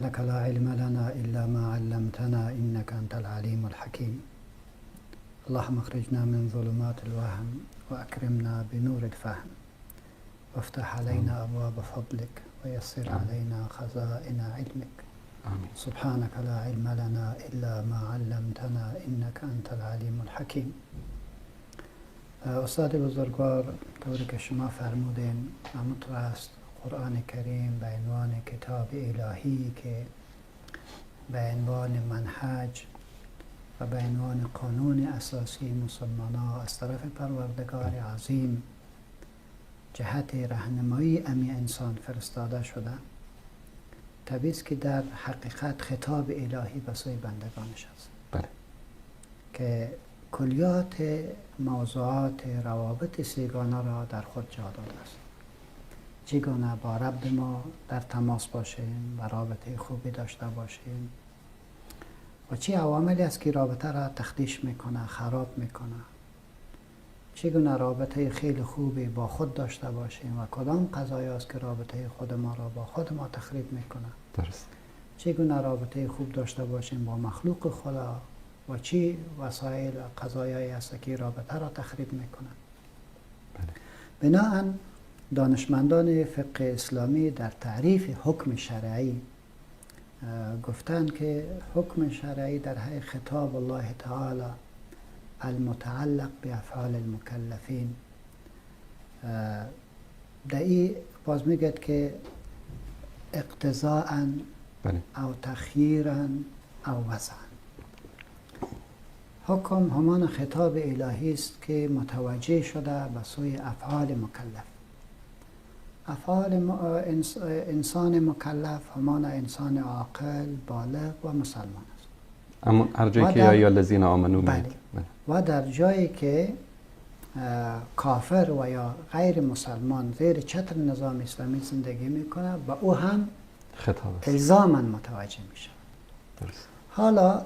لك لا علم لنا إلا ما علمتنا إنك أنت العليم الحكيم. اللهم اخرجنا من ظلمات الوهم وأكرمنا بنور الفهم وافتح علينا أبواب فضلك ويسر علينا خزائن علمك. آمین. سبحانك لا علم لنا إلا ما علمتنا إنك أنت العليم الحكيم. استاد بزرگوار طوری که شما فرمودین همونطور است، قرآن کریم به عنوان کتاب الهی که به عنوان منهج و به عنوان قانون اساسی مسلمانان از طرف پروردگار عظیم جهت رهنمایی امی انسان فرستاده شده، طبیعی است که در حقیقت خطاب الهی به سوی بندگانش است. بله. که کلیات موضوعات روابط سیگانه را در خود جا داده است. چگونه با رب ما در تماس باشیم و رابطه خوبی داشته باشیم و چه عواملی است که رابطه را تخدیش میکنه، خراب میکنه. چگونه رابطه خیلی خوبی با خود داشته باشیم و کدام قضایی است که رابطه خود ما را با خود ما تخریب میکنه. درست. چگونه رابطه خوب داشته باشیم با مخلوق خدا و چی وسایل و قضایایی است که رابطه را تخریب میکنه. بله. بناهن دانشمندان فقه اسلامی در تعریف حکم شرعی گفتن که حکم شرعی در حقیقت خطاب الله تعالی المتعلق بافعال المکلفین. در این باز میگد که اقتضاء بله. او تخییرا او وضعا. حکم همان خطاب الهی است که متوجه شده به سوی افعال مکلف. افعال انسان مکلف همان انسان عاقل، بالغ و مسلمان است. اما هر جایی که یا الذین آمنو بله. میاد. و در جایی که کافر و یا غیر مسلمان زیر چتر نظام اسلامی زندگی میکنه و او هم خطاب است. الزاما متوجه میشه. درست. حالا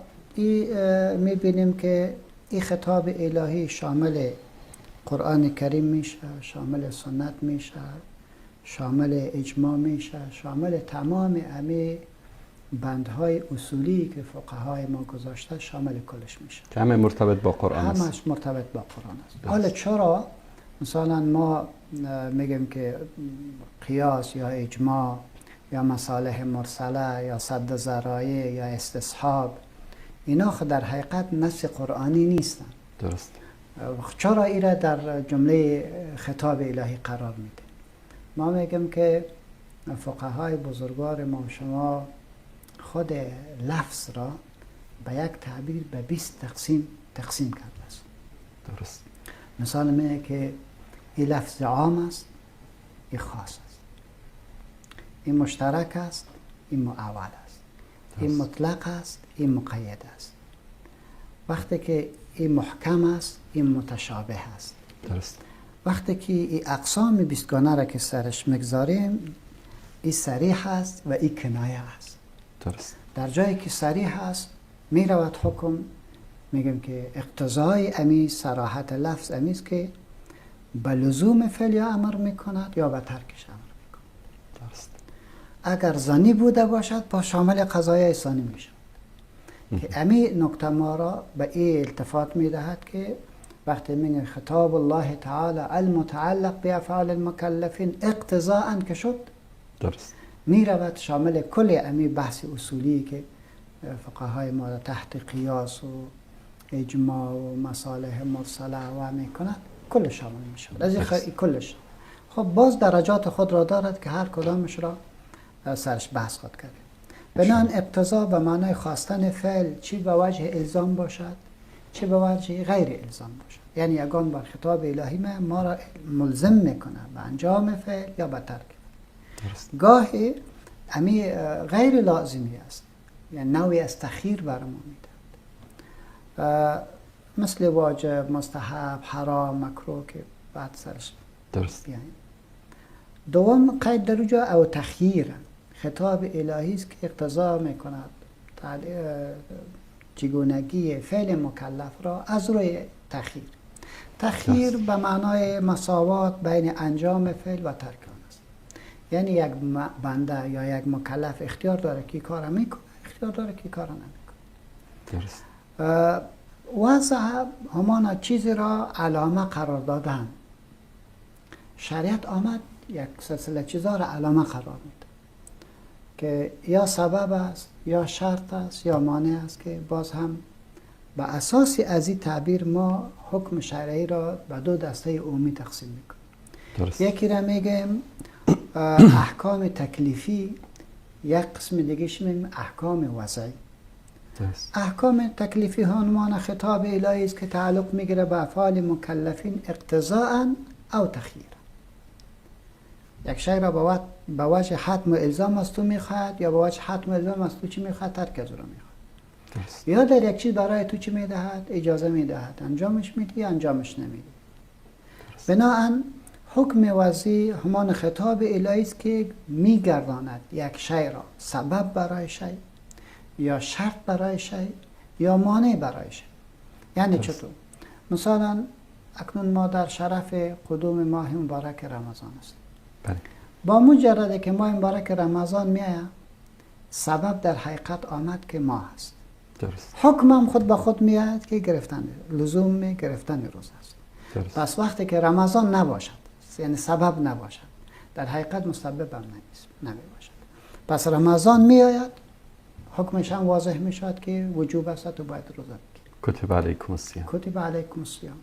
میبینیم که این خطاب الهی شامل قرآن کریم میشه، شامل سنت میشه، شامل اجماع میشه، شامل تمام همه بندهای اصولی که فقهای ما گذاشته شامل کلش میشه. که همه مرتبط با قرآن است. همش مرتبط با قرآن است. حالا چرا مثلا ما میگیم که قیاس یا اجماع یا مصالح مرسله یا سد ذرایع یا استصحاب اینا خود در حقیقت نص قرآنی نیستن. درست. چرا ایره در جمله خطاب الهی قرار میده؟ ما میگیم که فقهای بزرگوار ما شما خود لفظ را به یک تعبیر به 20 تقسیم کرده است. درست. مثال میگه که این لفظ عام است، این خاص است، این مشترک است، این معول است، این مطلق است، این مقید است. وقتی که این محکم است، این متشابه است. درست. وقتی که این اقسام 20 گانه را که سرش میگذاریم، این صریح است و این کنایه است. درست. در جایی که صریح است می رود حکم، میگیم که اقتضای امی صراحت لفظ امی است که به لزوم فعل یا امر میکند یا به ترکش امر میکند. درست. اگر ظنی بوده باشد با شامل قضایای ثانی میشه. که امی نکته ما را به این التفات میدهد که وقتی میگه خطاب الله تعالی المتعلق بافعال المکلفین اقتضاء که شد، درست. می رود شامل کل امی بحث اصولی که فقهای ما تحت قیاس و اجماع و مصالح مرسله و میکند کل شامل می شود. از کلش خب باز درجات خود را دارد که هر کدامش را سرش بحث خود کرد. بنان اقتضا به معنای خواستن فعل چی به وجه الزام باشد چی به وجه غیر الزام باشد. یعنی یگان بر خطاب الهی ما را ملزم میکنه به انجام فعل یا به ترک. درست. گاهی امی غیر لازمی است، یعنی نوعی از تخییر بر ما میدهد، مثل واجب، مستحب، حرام، مکروه که بعد سرش درست. بیاییم. دوم قید در اونجا او تخییر خطاب الهی است که اقتضا میکند چگونگی فعل مکلف را از روی تخییر. تخییر به معنای مساوات بین انجام فعل و ترک آن است. یعنی یک بنده یا یک مکلف اختیار داره که کار میکنه، اختیار داره که کار نمیکنه. درست. وضع همان چیزی را علامه قرار دادن. شریعت آمد یک سلسله چیزها را علامه قرار میده که یا سبب است یا شرط است یا مانع است، که باز هم به اساس از این تعبیر ما حکم شرعی را به دو دسته عمومی تقسیم میکنیم. درست. یکی را میگیم احکام تکلیفی، یک قسم دیگهش میگیم احکام وضعی. درست. احکام تکلیفی عنوان خطاب الهی است که تعلق میگیره به افعال مکلفین اقتضاء او تخییرا. یک شی را به وجه حتم و الزام از تو میخواد یا به وجه حتم و الزام از تو چی میخواد، ترک از او را میخواد. درست. یا در یک چیز برای تو چی میدهد، اجازه میدهد، انجامش میدی یا انجامش نمیدی. بناهن حکم وضعی همان خطاب الهی است که میگرداند یک شی را سبب برای شی یا شرط برای شی یا مانع برای شی. یعنی چطور؟ مثلا اکنون ما در شرف قدوم ماه مبارک رمضان است. بله. با مجرد که ماه مبارک رمضان میآید، سبب در حقیقت آمد که ماه است. درست. حکم هم خود به خود میآید که گرفتن لزوم گرفتن روزه است. درست. پس وقتی که رمضان نباشد، یعنی سبب نباشد، در حقیقت مسبب هم نمی باشد. پس رمضان میآید، حکمش هم واضح می شود که وجوب است تو باید روزه بگیری. کتب علیکم الصیام. کتب علیکم الصیام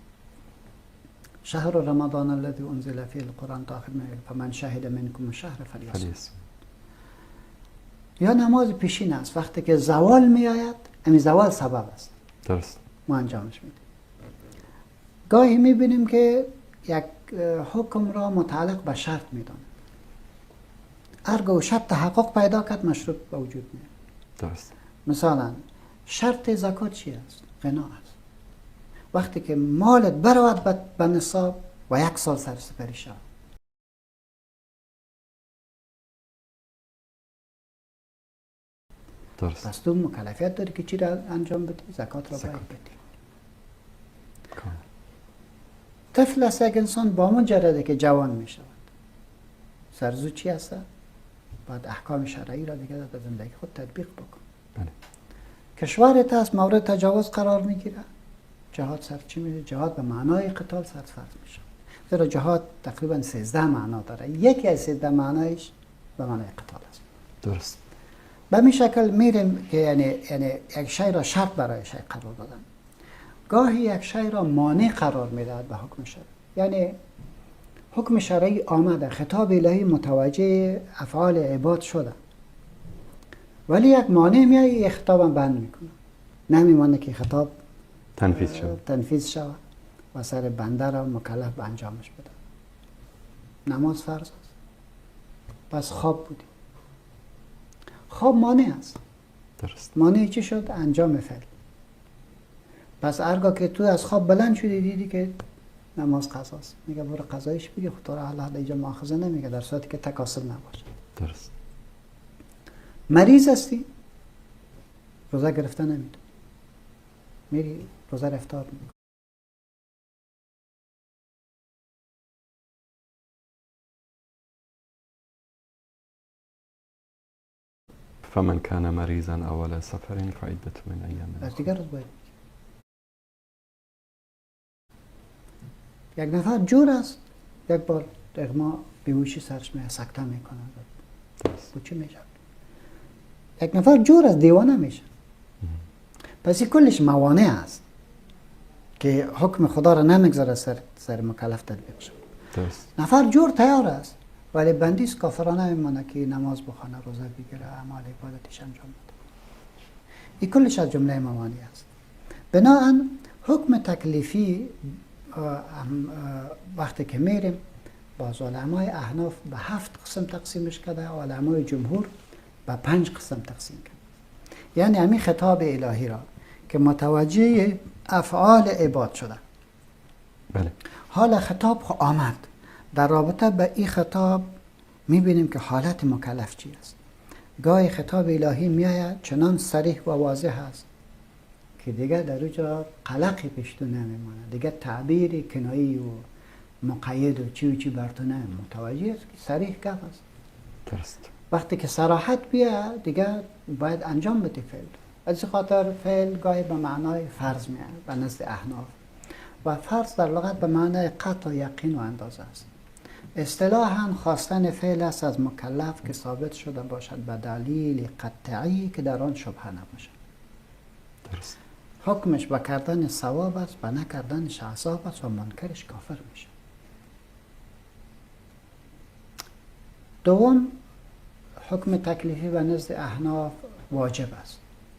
شهر رمضان الذی انزل فیه القرآن تا آخر میگه فمن شهد منکم الشهر فلیصم. یا نماز پیشین است، وقتی که زوال میآید، همین زوال سبب است. درست. ما انجامش میدیم. گاهی میبینیم که یک حکم را متعلق به شرط میدانه. ارگو شرط تحقق پیدا کرد، مشروط به وجود میاد. درست. مثلا شرط زکات چی است؟ غنا است. وقتی که مالت برود به نصاب و 1 سال سرسپری شود، درست. پس تو مکلفیت داری که چی را انجام بدی؟ زکات را باید بدی. طفل است یک انسان، با مجرده که جوان می شود، سرزو چی هست؟ باید احکام شرعی را دیگه در زندگی خود تطبیق بکن. بله. کشورت هست مورد تجاوز قرار میگیره، جهاد سر چی میده؟ جهاد به معنای قتال سر فرض میشه. زیرا جهاد تقریبا 13 معنا داره، یکی از 13 معنایش به معنای قتال است. درست. به این شکل میریم که یعنی یک شی را شرط برای شی قرار دادن. گاهی یک شی را مانع قرار میدهد به حکم شرعی. یعنی حکم شرعی آمده، خطاب الهی متوجه افعال عباد شده، ولی یک مانع میایی خطابم بند میکنه، نمیمانه که خطاب تنفیذ شود و سر بنده را مکلف به انجامش بده. نماز فرض است، پس خواب بودی، خواب مانع است. درست. مانع چی شد؟ انجام فعل. پس هرگاه که تو از خواب بلند شدی دیدی که نماز قضا است، میگه برو قضایش بگی، خود تو را الله اینجا مؤاخذه نمیگه، در صورتی که تکاسل نباشه. درست. مریض هستی، روزه گرفته نمیتونی، میری روزه را افطار میکنی. فمن كان مريضا اول سفر فعدة من ايام از دیگر روز باید. یک نفر جور است، یک بار اغما بیهوشی سرش میاد، سکته میکنه، بود چی میشه؟ یک نفر جور است، دیوانه میشه. پس این کلش موانع است که حکم خدا را نمیگذاره سر مکلف تطبیق شد. درست. نفر جور تیار است، ولی بندیست کافرانه میمانه که نماز بخونه، روزه بگیره، اعمال عبادتش انجام بده. این کلش از جمله موانع است. بناهن حکم تکلیفی وقتی که میریم، باز علمای احناف به 7 قسم تقسیمش کرده و علمای جمهور به 5 قسم تقسیم کرده. یعنی همین خطاب الهی را که متوجه افعال عباد شده. بله. حالا خطاب آمد، در رابطه به این خطاب میبینیم که حالت مکلف چی است. گاهی خطاب الهی میآید چنان صریح و واضح است که دیگه در اونجا قلقی پیش نمیمانه، دیگه تعبیری کنایی و مقید و چی و چی بر تو نمیمانه، متوجه است که صریح گفت است. درست. وقتی که صراحت بیا دیگه باید انجام بده فعل. از این خاطر فعل گاهی به معنای فرض میاد به نزد احناف و فرض در لغت به معنای قطع و یقین و اندازه است. اصطلاحاً خواستن فعل است از مکلف که ثابت شده باشد به دلیل قطعی که در آن شبهه نباشد. درست. حکمش به کردن ثواب است، به نکردنش عذاب است و منکرش کافر میشه. دوم، حکم تکلیفی به نزد احناف واجب است.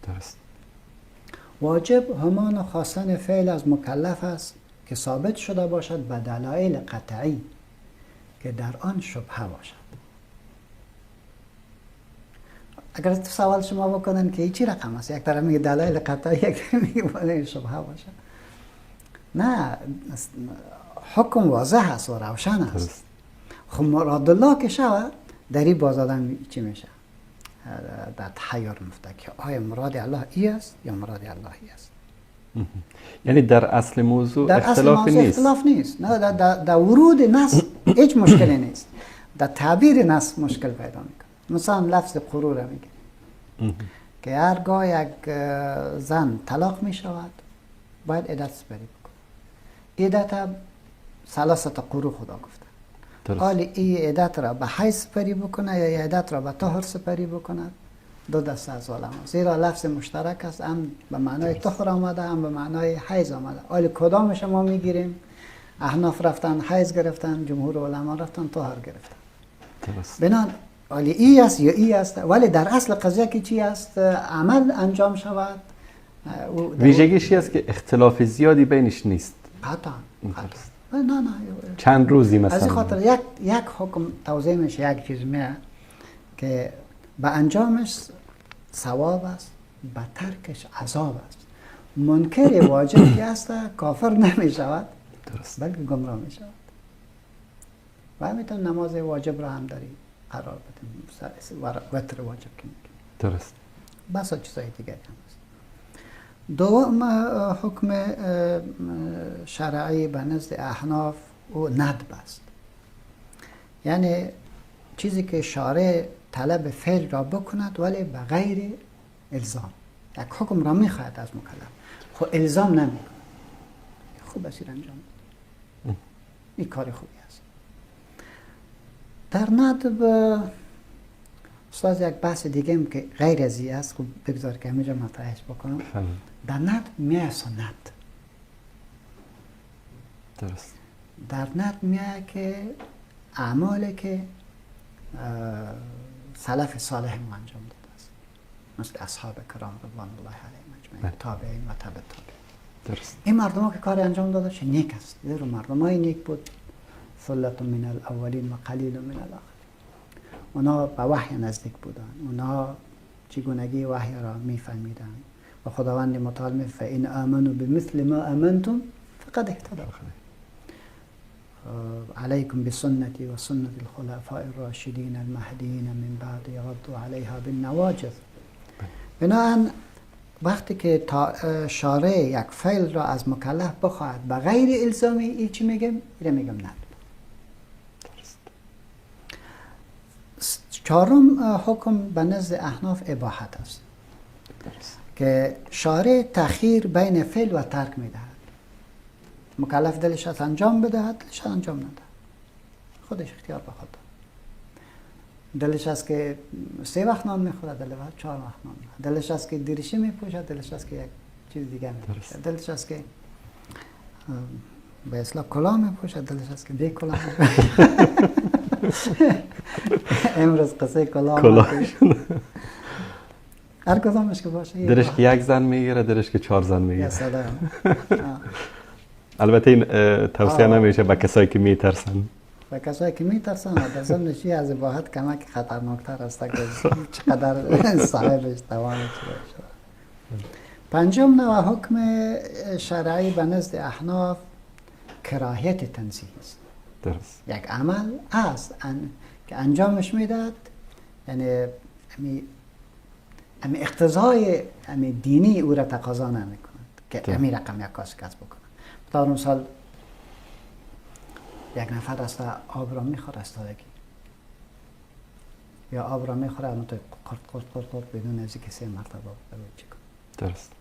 درست. واجب همان خواستن فعل از مکلف است که ثابت شده باشد به دلایل قطعی که در آن شبهه باشد. اگر تو سوال شما بکنن که چی رقم است، یک طرف میگه دلایل قطعی، یک طرف میگه باید شبهه باشه. نه، حکم واضح است و روشن است. درست. خب مراد الله که شود در این باز آدم چی میشه؟ در تحیر مفته که آیا مراد الله ای است یا مراد الله ای است. یعنی در اصل موضوع در اختلاف نیست. اختلاف نیست. نه، در ورود نص هیچ مشکلی نیست. در تعبیر نص مشکل پیدا میکنه. مثلا لفظ قرور میگه که هرگاه یک زن طلاق میشود باید عدت سپری بکنه. عدت ثلاثه قروء خدا گفته. حالی این عدت را به حیض سپری بکنه یا عدت را به طهر سپری بکنه، دو دسته از علما، زیرا لفظ مشترک است، هم به معنای طهر آمده هم به معنای حیض آمده. حالی کدامش ما میگیریم؟ احناف رفتن حیض گرفتن، جمهور علما رفتن طهر گرفتن. بنان حالی ای است یا ای است، ولی در اصل قضیه که چی است؟ عمل انجام شود. ویژگیشی است که اختلاف زیادی بینش نیست. قطعا. نه چند روزی مثلا. از این خاطر یک حکم توضیح میشه، یک چیز میه که به انجامش ثواب است، به ترکش عذاب است. منکر واجب که است کافر نمی شود، بلکه گمراه می شود. و همینطور نماز واجب را هم داری قرار بدیم، وتر واجب که میگیم. درست. بس چیزای دیگری هم است. دوم حکم شرعی به نزد احناف او ندب است. یعنی چیزی که شارع طلب فعل را بکند ولی به غیر الزام. یک حکم را میخواهد از مکلف، خب الزام نمیکند. خوب است انجام بده. این کار خوبی است. در ندب استاد یک بحث دیگه هم که غیر ازی است، خب بگذار که همینجا مطرحش بکنم. در ندب میه سنت. درست. در ندب میه که اعمالی که سلف صالح ما انجام داده است، مثل اصحاب کرام رضوان الله علیهم اجمعین، تابعین و تبع تابعین. درست. این مردم که کار انجام داده چه نیک است. زیرا مردم های نیک بود، ثلة من الاولین و قلیل من الاخرین. اونا به وحی نزدیک بودن، اونا چگونگی وحی را میفهمیدن و خداوند متعال می فإن آمنوا بمثل ما آمنتم فقد اهتدوا. علیکم بسنتی و سنت الخلفاء الراشدین المهدیین من بعد یعضوا علیها بالنواجذ. بنابراین وقتی که شارع یک فعل را از مکلف بخواهد به غیر الزامی، این چی میگم؟ اینو میگم ندب. چهارم حکم به نزد احناف اباحت است. که شارع تأخیر بین فعل و ترک میدهد. مکلف دلش از انجام بدهد، دلش انجام ندهد، خودش اختیار به خود. دلش است که 3 وقت نان میخوره، دلش 4 وقت نان میخوره. دلش است که دریشه میپوشه، دلش است که یک چیز دیگه میپوشه. دلش است که به اصطلاح کلاه میپوشه، دلش است که بی کلاه میپوشه. امروز قصه کلاه هر کدامش که باشه، درش که یک زن میگیره، درش که 4 زن میگیره. سلام. البته این توصیه نمیشه به کسایی که میترسن. به کسایی که میترسن در ضمن چی از اباحت کمک خطرناکتر است که چقدر صاحبش توانش باشه. پنجم نوع حکم شرعی به نزد احناف کراهیت تنزیه است. درست. یک عمل است که انجامش میداد، یعنی امی اقتضای دینی او را تقاضا نمی کند که امی رقم یک کاسی کسب بکنه. مثلا مثال یک نفر است آب را میخوره استادگی، یا آب را میخوره همونطور قرد بدون از اینکه 3 مرتبه بروی کنه. درست.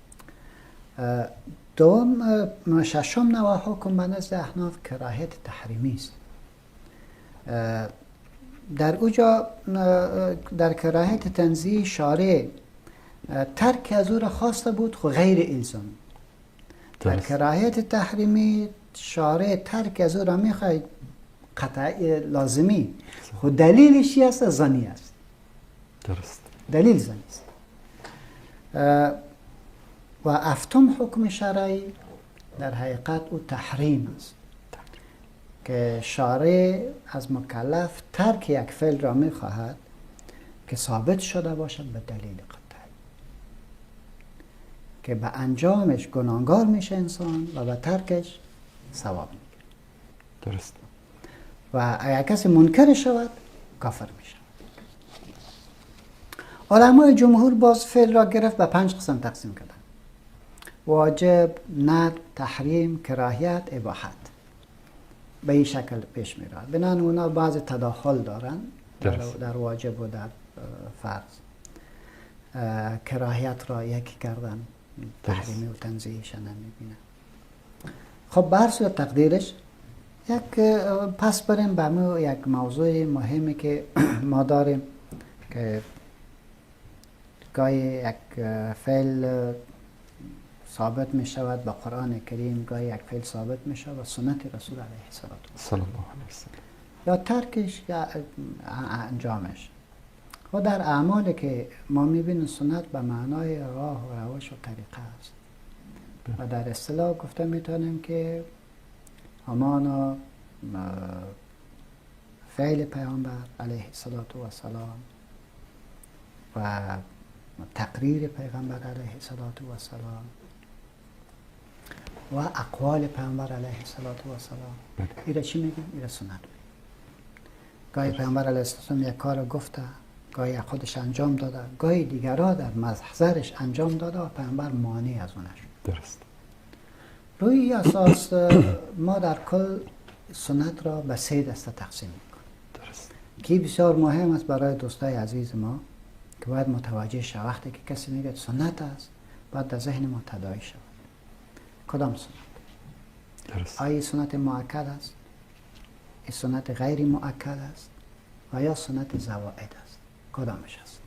دوم، ششم نوع حکم به نزد احناف کراهیت تحریمی است. در اوجا در کراهیت تنزیهی شارع ترک از او را خواسته بود خو غیر الزامی. در کراهیت تحریمی شارع ترک از او را میخواهد قطعی لازمی، خود دلیلش چی است؟ زنی است. درست. دلیل زنی است. و هفتم حکم شرعی در حقیقت او تحریم است که شارع از مکلف ترک یک فعل را میخواهد که ثابت شده باشد به دلیل قطعی، که به انجامش گناهکار میشه انسان و به ترکش ثواب میگیره. درست. و اگر کسی منکر شود کافر میشه. علمای جمهور باز فعل را گرفت به 5 قسم تقسیم کردن: واجب، ندب، تحریم، کراهیت، اباحت. به این شکل پیش می رود. بنابراین اونا بعض تداخل دارن در واجب و در فرض. کراهیت را یکی کردن، تحریمی و تنزیهش نمی بینن. خب برس و تقدیرش پس بریم به یک موضوع مهمی که ما داریم که گاهی یک فعل ثابت می شود با قرآن کریم، گاهی یک فعل ثابت می شود با سنت رسول علیه السلام صلی الله علیه وسلم، یا ترکش یا انجامش. و در اعمالی که ما می بینیم سنت به معنای راه و روش و طریقه است و در اصطلاح گفته می تونیم که همانا فعل پیامبر علیه السلام و تقریر پیغمبر علیه السلام و اقوال پیامبر علیه السلام، ایره چی میگیم؟ ایره سنت میگیم. گاهی پیامبر علیه السلام یک کار گفته، گاهی خودش انجام داده، گاهی دیگرها در محضرش انجام داده و پیامبر مانع از اونش. درست. روی این اساس ما در کل سنت را به 3 دسته تقسیم میکنیم. درست. که بسیار مهم است برای دوستای عزیز ما که باید متوجه شود. وقتی که کسی میگه سنت است، باید در ذهن ما تداعی شود. کدام سنت؟ درست. آیا سنت مؤکد است؟ این سنت غیر مؤکد است؟ و یا سنت زوائد است؟ کدامش است؟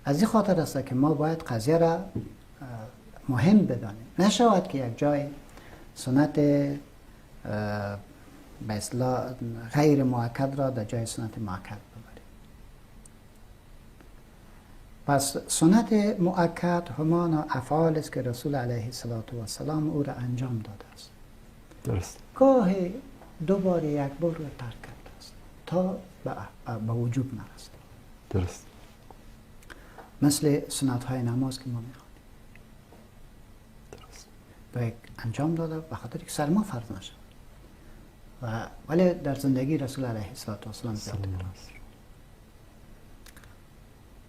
از این خاطر است که ما باید قضیه را مهم بدانیم. نشود که یک جای سنت به اصطلاح غیر مؤکد را در جای سنت مؤکد ببریم. پس سنت مؤکد همان افعال است که رسول علیه السلام او را انجام داده است. درست. گاهی 2 بار 1 بار را ترک کرده است تا به وجوب نرسد. درست. مثل سنت های نماز که ما میخوانیم. درست. باید انجام داده به خاطر که سر ما فرض نشد. ولی در زندگی رسول علیه السلام زیاد است.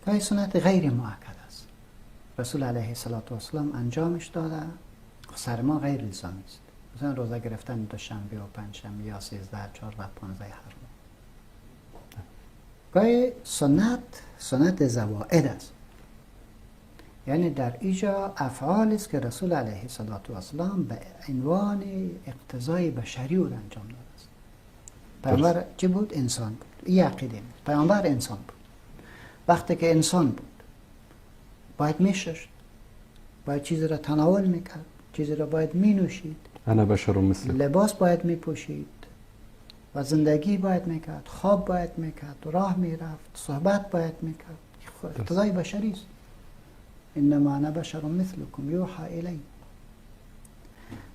گاهی سنت غیر مؤکد است. رسول علیه السلام انجامش داده، سر ما غیر الزامی است. مثلا روزه گرفتن دوشنبه و پنجشنبه یا 13، 4 و 15 هر ماه. گاهی سنت زوائد است. یعنی در اینجا افعال است که رسول علیه السلام به عنوان اقتضای بشری او انجام داده است. پیامبر چه بود؟ انسان بود. این عقیده بود. پیامبر انسان بود. وقتی که انسان بود باید میشست، باید چیزی را تناول میکرد، چیزی را باید مینوشید، انا بشر مثلکم، لباس باید میپوشید و زندگی باید میکرد، خواب باید میکرد، راه میرفت، صحبت باید میکرد. اقتضای بشری است. انما انا بشر مثلکم یوحى الی.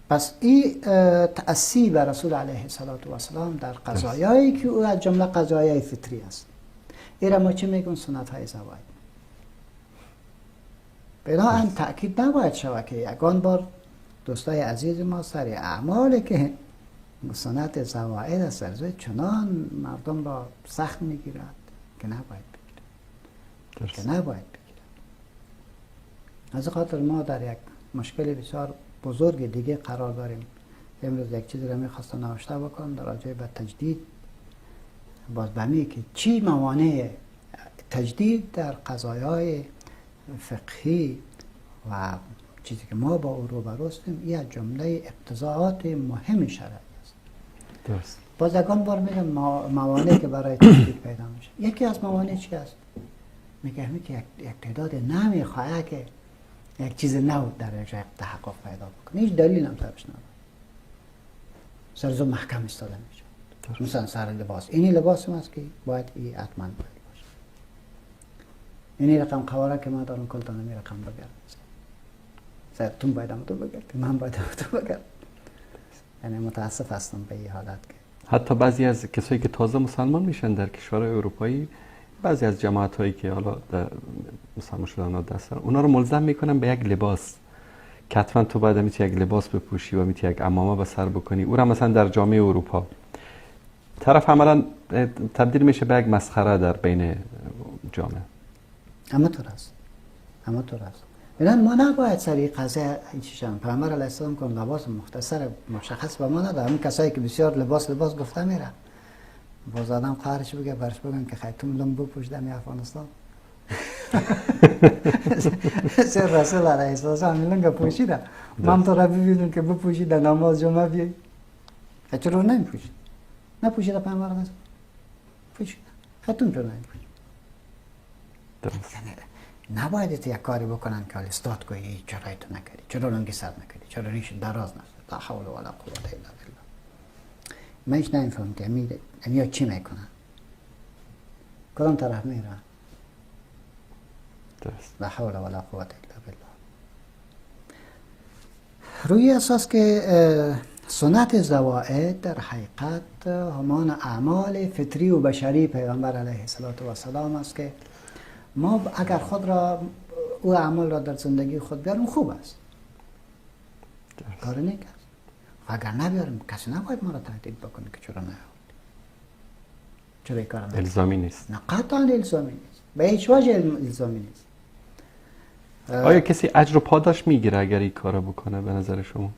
پس این تأسی بر رسول علیه السلام در قضایایی که او از جمله قضایای فطری است. این را ما چه میگن؟ سنت های زوائد. بنابراین تأکید نباید شود که یگان بار دوستای عزیز ما سر اعمالی که سنت زوائد است چنان مردم را سخت میگیرد که نباید بگیرد. از خاطر ما در یک مشکل بسیار بزرگ دیگه قرار داریم. امروز یک چیزی را میخواستم نوشته بکنم در راجع به تجدید، باز بمی که چی موانع تجدید در قضایای فقهی و چیزی که ما با او روبروستیم یک جمله اقتضاعات مهم شرعی است. درست. باز یکان بار میگم موانعی که برای تجدید پیدا میشه. یکی از موانع چی است؟ میگه که یک تعداد نمیخواه که یک چیز نو در یک جای تحقق پیدا بکنه. هیچ دلیل هم سرش نداره. سرزو محکم استاده میشه. مثلا سر لباس. اینی لباس هست که باید این حتما باید باشه. اینی رقم قواره که من دارم کلتان می رقم بگرد. سر تون باید هم تو بگرد. من باید هم تو بگرد. یعنی متاسف هستم به این حالت که حتی بعضی از کسایی که تازه مسلمان میشن در کشورهای اروپایی، بعضی از جماعت هایی که حالا مسلمان شدن دست اونا رو ملزم میکنن به یک لباس که حتما تو باید میتونی یک لباس بپوشی و میتونی یک عمامه به سر بکنی. او را مثلا در جامعه اروپا طرف عملا تبدیل میشه به یک مسخره در بین جامعه. همه طور است. همه طور است. بنابراین ما نباید سری قضیه چیشم پیامبر علیه السلام کن لباس مختصر مشخص به ما نداره. همین کسایی که بسیار لباس گفته میره باز آدم قهرش بگه برش بگن که خیلی لنگ بپوش دمی افغانستان. سر رسول علیه السلام لنگ پوشیده. من تو را ببینم که بپوشیده نماز جمعه بیایی. چرا نمیپوشید؟ نپوشیده پیامبر علیه السلام. پوشیده. خیلی چرا نمیپوشید؟ نباید یک کاری بکنن که استاد گویی چرا تو نکردی، چرا لنگی سر نکردی، چرا ریش دراز نشد. لا حول ولا قوة الا بالله. من هیچ نمیفهمم که امیا چی میکنن، کدام طرف میرن. درست. لا حول ولا قوة الا بالله. روی اساس که سنت زوائد در حقیقت همان اعمال فطری و بشری پیغمبر علیه السلام است که ما اگر خود را او اعمال را در زندگی خود بیاریم خوب است. کار نیک است. اگر نبیاریم کسی نباید ما را تهدید بکنه که چرا نیاوردی. چرا این کار الزامی نیست. نه قطعا الزامی نیست. به هیچ وجه الزامی نیست. آیا کسی اجر و پاداش میگیره اگر این کارو بکنه به نظر شما؟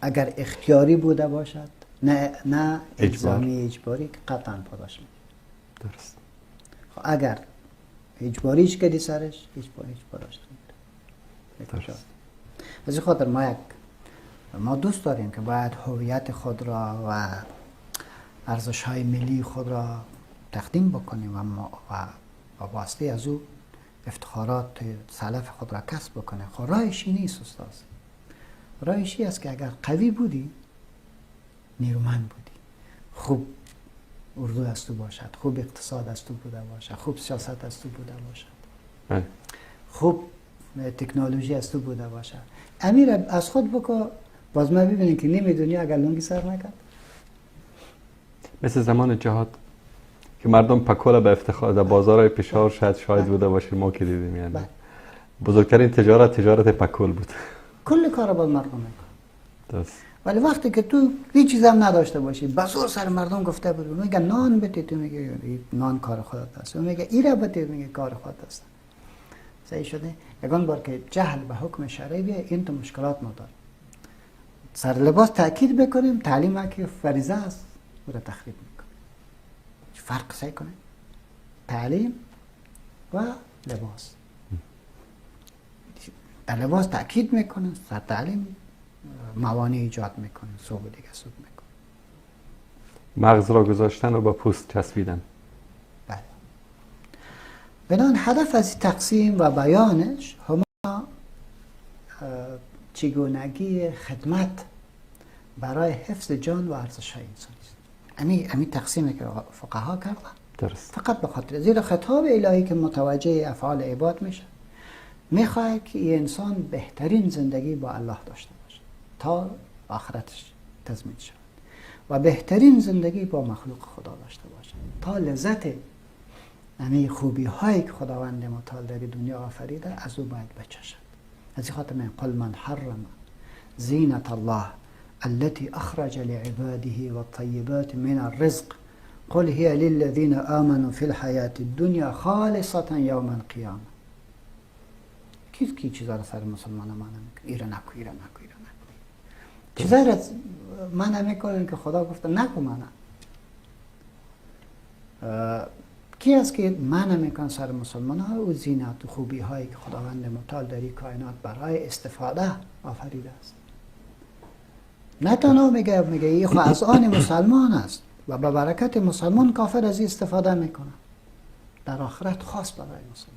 اگر اختیاری بوده باشد، نه الزامی اجباری که قطعا پاداش میگیره. درست. اگر اجباریش کردی سرش هیچ پاداش نمیده. از این خاطر ما دوست داریم که باید هویت خود را و ارزش‌های ملی خود را تقدیم بکنیم و با واسطه از او افتخارات سلف خود را کسب بکنیم. خب راهش نیست استاد. راهش است که اگر قوی بودی، نیرومند بودی، خوب اردو از تو باشد، خوب اقتصاد از تو بوده باشد، خوب سیاست از تو بوده باشد، خوب تکنولوژی از تو بوده باشد، امیر از خود بکن. باز ما ببینیم که نمیدونی اگر لنگی سر نکرد. مثل زمان جهاد که مردم پکولا به افتخار در بازارهای پشاور شاید بوده باشیم ما که دیدیم. یعنی بزرگترین تجارت پکول بود. کل کار با مردم میکن. درست. ولی وقتی که تو هیچ چیز هم نداشته باشی بزرگ سر مردم گفته بود میگه نان بده، تو میگه نان کار خودت است، میگه ایرا بده، میگه کار خودت است. صحیح شده؟ یگان بار که جهل به حکم شرعی بیه این تو مشکلات ما داره. سر لباس تاکید بکنیم، تعلیم که فریضه است او را تخریب میکنه. فرق سعی کنه تعلیم و لباس. در لباس تاکید میکنه، سر تعلیم موانع ایجاد میکنه، سوء دیگه سود میکنه. مغز را گذاشتن و با پوست چسبیدن. بله. بنابراین هدف از تقسیم و بیانش هما چگونگی خدمت برای حفظ جان و ارزش‌های انسانی است. امی تقسیمی که فقها کردن درست. فقط به خاطر زیرا خطاب الهی که متوجه افعال عباد میشه، میخواد که این انسان بهترین زندگی با الله داشته باشه تا آخرتش تضمین شود و بهترین زندگی با مخلوق خدا داشته باشه تا لذت همه خوبی هایی که خداوند متعال در دنیا آفریده از او باید بچشد. از این خاطر من قل من حرم زینت الله التي اخرج لعباده والطيبات من الرزق قل هي للذين آمنوا في الحياة الدنيا خالصة يوم القيامة. کی چیزا را سر مسلمان منع میکنه؟ ایره نکو. چیزا را منع میکنه که خدا گفته نکو منع. کی است که منع میکن سر مسلمان ها و زینت و خوبی هایی که خداوند متعال در این کائنات برای استفاده آفریده است؟ نه تنها میگه این خود از آن مسلمان است و به برکت مسلمان کافر از این استفاده میکنه، در آخرت خاص برای مسلمان است.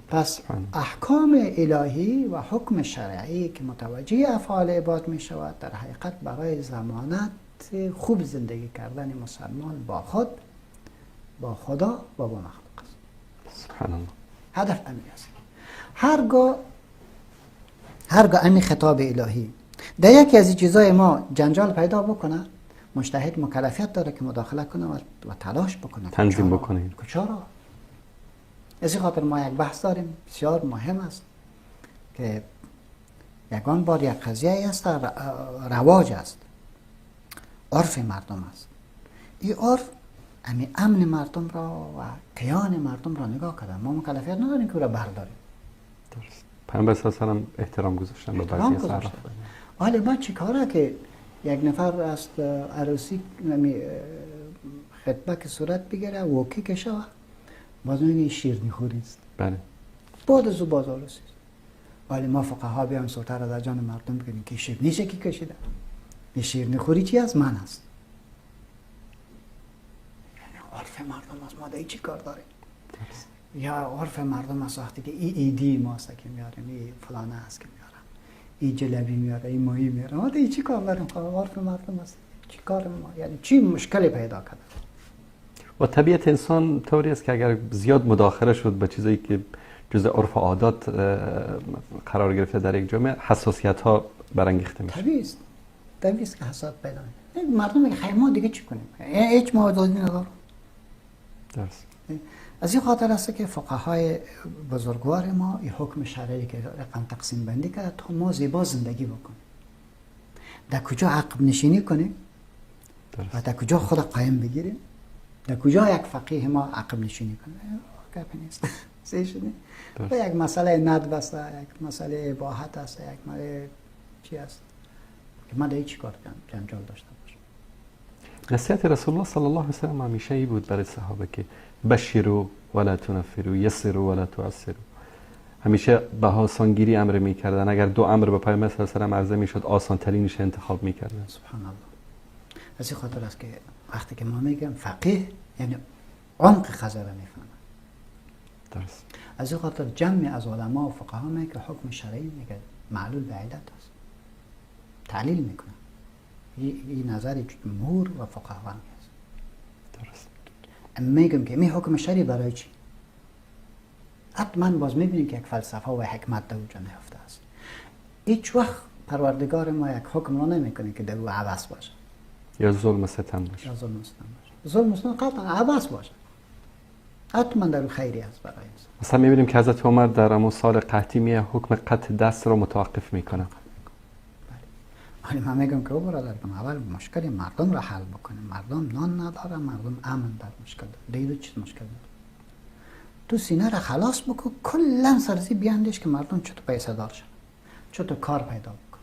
پس احکام الهی و حکم شرعی که متوجه افعال عباد می شود در حقیقت برای ضمانت خوب زندگی کردن مسلمان با خود، با خدا و با مخلوق است. سبحان الله. هدف امین است. هرگاه امین خطاب الهی در یکی از این چیزای ما جنجال پیدا بکنه، مجتهد مکلفیت داره که مداخله کنه و تلاش بکنه، تنظیم بکنه. چرا؟ از این خاطر ما یک بحث داریم بسیار مهم است که یگان بار یک قضیه است، رواج است، عرف مردم است. این عرف امن مردم را و کیان مردم را نگاه کرده. ما مکلفیت نداریم که او را برداریم. درست. پیامبر صلی الله علیه و آله احترام گذاشتن به بعضی از اعراف. حالا ما چی کاره که یک نفر است عروسی خطبه که صورت بگیره وکی کشه و باز میگه شیرنی خوری است. بله. بعد از او باز عروسی است. ولی ما فقها بیان سوتر را در جان مردم بگیریم که شیرنی چه کی کشیده؟ این شیرنی خوری چی از من است؟ عرف مردم است، ما در چی کار داریم؟ یا عرف مردم است وقتی که این ایدی ماست که میاریم، این فلانه است که میارم، این جلبی میاره، این ماهی میاره، ما در چی کار داریم؟ عرف مردم است، چی کار ما؟ یعنی چی مشکلی پیدا کرده؟ و طبیعت انسان طوری است که اگر زیاد مداخله شد به چیزایی که جزء عرف و عادات قرار گرفته در یک جامعه، حساسیت ها برانگیخته میشه. طبیعی است که حساسیت پیدا میشه. مردم میگه خیر ما دیگه چی کنیم؟ هیچ موضوعی نداره. درست. از این خاطر است که فقهای بزرگوار ما این حکم شرعی که رقم تقسیم بندی کرد تا ما زیبا زندگی بکنیم. در کجا عقب نشینی کنیم و در کجا خود قایم بگیریم، در کجا یک فقیه ما عقب نشینی کنه، گپ نیست. صحیح شده؟ و یک مسئله ندب است، یک مسئله اباحت است، یک مسئله چی است که ما در چی کار جنجال داشته باشیم. نصیحت رسول الله صلی الله علیه و سلم همیشه ای بود برای صحابه که بشروا ولا تنفروا یسروا ولا تعسروا. همیشه به آسانگیری امر میکردن. اگر دو امر به پیامبر صلی الله علیه و سلم عرضه میشد، آسان ترینش انتخاب میکردن. سبحان الله. از این خاطر است که وقتی که ما میگیم فقیه یعنی عمق قضیه را میفهمه. درست. از این خاطر جمع از علما و فقها میگه که حکم شرعی میگه معلول به علت است، تعلیل میکنه. این نظر جمهور و فقها است. درست. میگم که این حکم شرعی برای چی؟ حتما باز میبینیم که یک فلسفه و حکمت در اونجا نهفته است. هیچ وقت پروردگار ما یک حکم را نمیکنه که در او عبث باشه یا ظلم و ستم باشه. ظلم و ستم قطعا عبث باشه. حتما در خیری است برای انسان. مثلا میبینیم که حضرت عمر در همون سال قحطی میه حکم قطع دست رو متوقف میکنه. ولی من میگم که برادر اول مشکل مردم را حل بکنیم. مردم نان نداره، مردم امن در مشکل داره. دیدو چیز مشکل داره. تو سینه را خلاص بکن، کلا سرزی بیاندیش که مردم چطور پیسه دار شد، چطور کار پیدا بکن.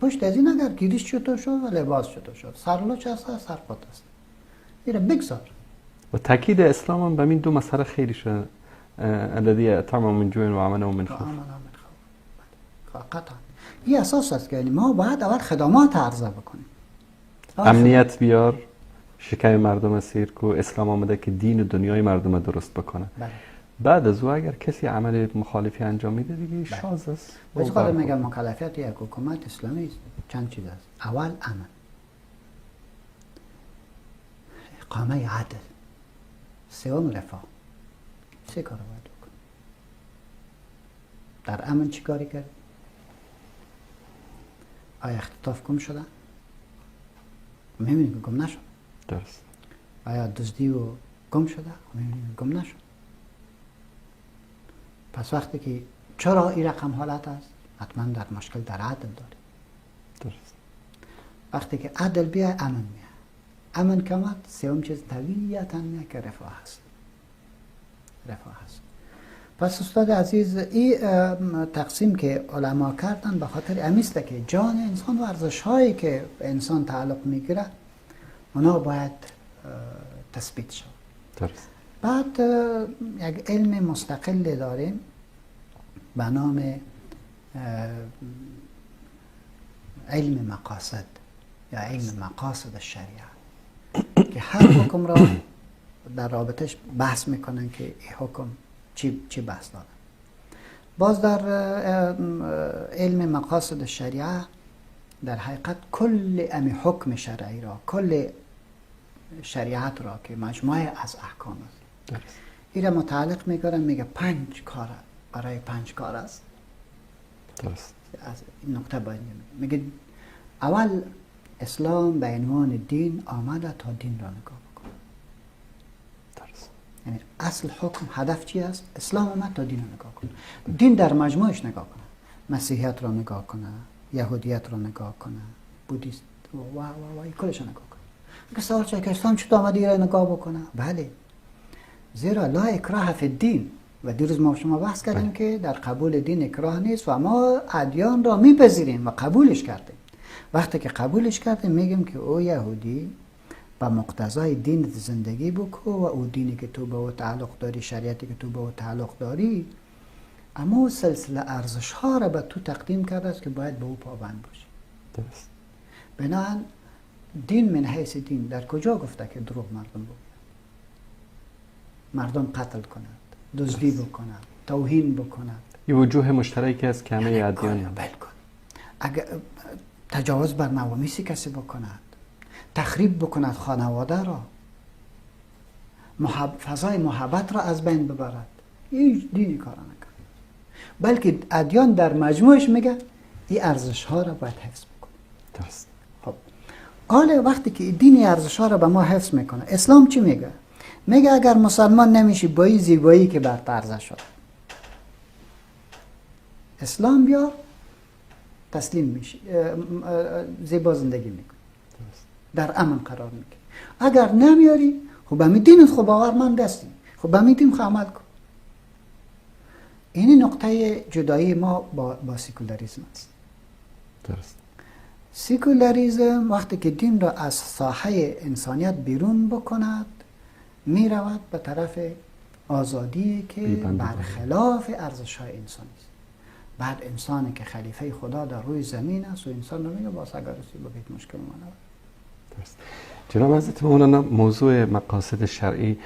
پشت از این اگر گیریش چطور شد و لباس چطور شد، سرلوچ است، سرپات است، این را بگذار. و تاکید اسلام هم به این دو مسئله خیلی شده. الذی اطعمهم من جوع و آمنهم من خوف. قطعا این اساس است که ما باید اول خدمات عرضه بکنیم. امنیت بیار، شکم مردم سیر کو. اسلام آمده که دین و دنیای مردم درست بکنه. بعد از او اگر کسی عمل مخالفی انجام میده دیگه شاذ است. به خاطر میگم مکلفیت یک حکومت اسلامی چند چیز است. اول امن، اقامه عدل، سوم رفاه. سه کار باید بکنیم. در امن چی کاری کرد؟ آیا اختطاف گم شده؟ میبینیم که گم نشد. درست. آیا دزدی و گم شده؟ میبینیم گم نشد. پس وقتی که چرا این رقم حالت است؟ حتما در مشکل در عدل داریم. درست. وقتی که عدل بیای امن میاد. امن کمت سوم چیز طبیعتا میاد که رفاه است. رفاه است. پس استاد عزیز این تقسیم که علما کردن به خاطر امیسته که جان انسان و ارزش هایی که به انسان تعلق میگیره اونا باید تثبیت شد. درست. بعد یک علم مستقل داریم به نام علم مقاصد یا علم مقاصد الشریعه که هر حکم را در رابطش بحث میکنن که این حکم چی بحث داره. باز در علم مقاصد الشریعه در حقیقت کل امی حکم شرعی را، کل شریعت را که مجموعه از احکام است، این را متعلق میکنن، میگه 5 کار برای 5 کار است. درست. از این نکته باید میگه اول اسلام به عنوان دین آمده تا دین را نگاه بکنه. درست. یعنی اصل حکم هدف چی است؟ اسلام آمد تا دین را نگاه کنه. دین در مجموعش نگاه کنه، مسیحیت را نگاه کنه، یهودیت را نگاه کنه، بودیست و کلش را نگاه کنه. میگه سوال چیه که اسلام چطور آمده این را نگاه بکنه؟ بله، زیرا لا اکراه فی الدین و دیروز ما شما بحث کردیم که در قبول دین اکراه نیست و ما ادیان را میپذیریم و قبولش کردیم. وقتی که قبولش کردیم میگیم که او یهودی با مقتضای دین زندگی بکو و او دینی که تو به او تعلق داری، شریعتی که تو به او تعلق داری، اما سلسله ارزش ها را به تو تقدیم کرده است که باید به او پابند باشی. درست. بنابراین دین من حیث دین در کجا گفته که دروغ مردم بگوید، مردم قتل کنند، دزدی بکنند، توهین بکنند؟ این وجوه مشترکی است که همه ادیان. بالکل. اگر تجاوز بر نوامیسی کسی بکند، تخریب بکند خانواده را، فضای محبت را از بین ببرد، هیچ دینی کار نکرد. بلکه ادیان در مجموعش میگه این ارزش ها را باید حفظ بکنه. درست. خب حالا وقتی که دین ارزش ها را به ما حفظ میکنه، اسلام چی میگه؟ میگه اگر مسلمان نمیشی با این زیبایی که بر عرضه شد، اسلام بیار، تسلیم میشی، زیبا زندگی میکنی، در امن قرار میگیری. اگر نمیاری، خب به می دینت خب باورمند هستی، خب به می دین عمل کن. این نقطه جدایی ما با سیکولاریسم است. درست. سیکولاریسم وقتی که دین را از ساحه انسانیت بیرون بکند، می رود به طرف آزادی که برخلاف ارزش های انسانی است. بعد انسانی که خلیفه خدا در روی زمین است و انسان رو میگه باز اگر رسی بگید مشکل ما نبود. درست. جناب حضرت مولانا، موضوع مقاصد شرعی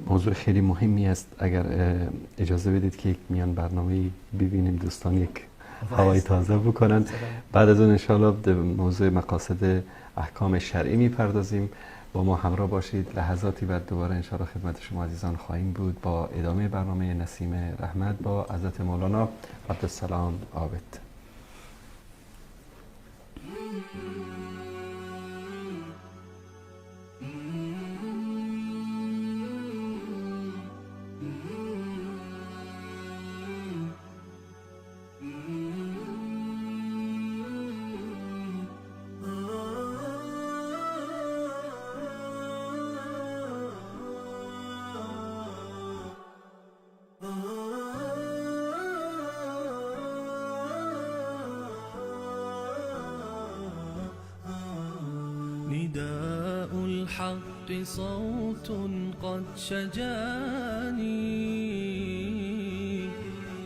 موضوع خیلی مهمی است. اگر اجازه بدید که یک میان برنامه ببینیم، دوستان یک هوای تازه بکنن، بعد از اون انشاءالله به موضوع مقاصد احکام شرعی میپردازیم. با ما همراه باشید. لحظاتی بعد دوباره انشاءالله خدمت شما عزیزان خواهیم بود با ادامه برنامه نسیم رحمت با حضرت مولانا عبدالسلام عابد. نداء الحق صوت قد شجاني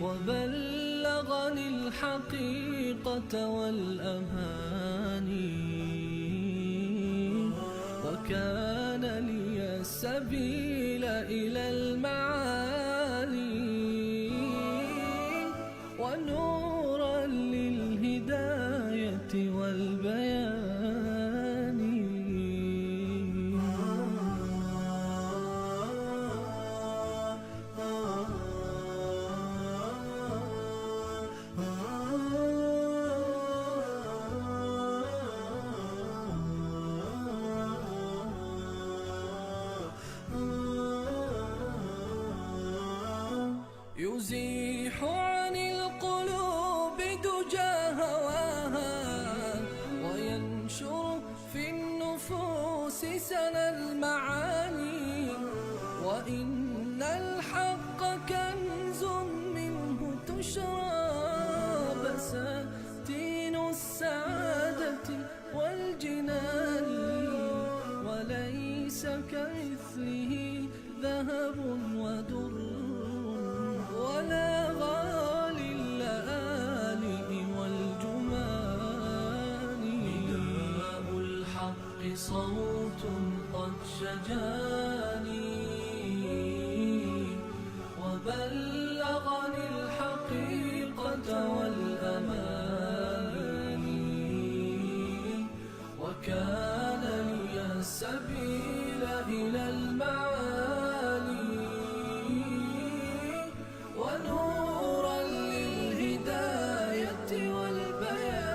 وبلغني الحقيقة والأماني وكان لي السبيل إلى المعالي ونورا للهداية والبيان. يزيح عن القلوب دجى هواها وينشر في النفوس سنا المعاني وإن الحق كنز منه تشرى بساتين السعادة والجنان وليس كمثله ذهب صوت قد شجاني وبلغني الحقيقة والأماني وكان لي السبيل إلى المعالي ونورا للهداية والبيان.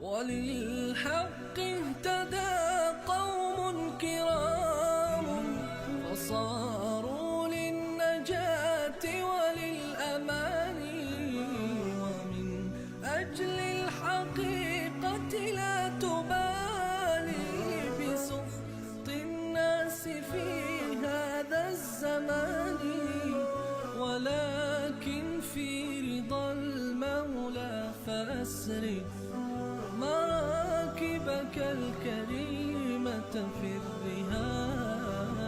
وللحق اهتدى قوم كرام فصاروا للنجاة وللأمان ومن أجل الحقيقة لا تبالي بسخط الناس في هذا الزمان ولكن في رضا المولى فأسرف مراكبك الكريمة في الرهان.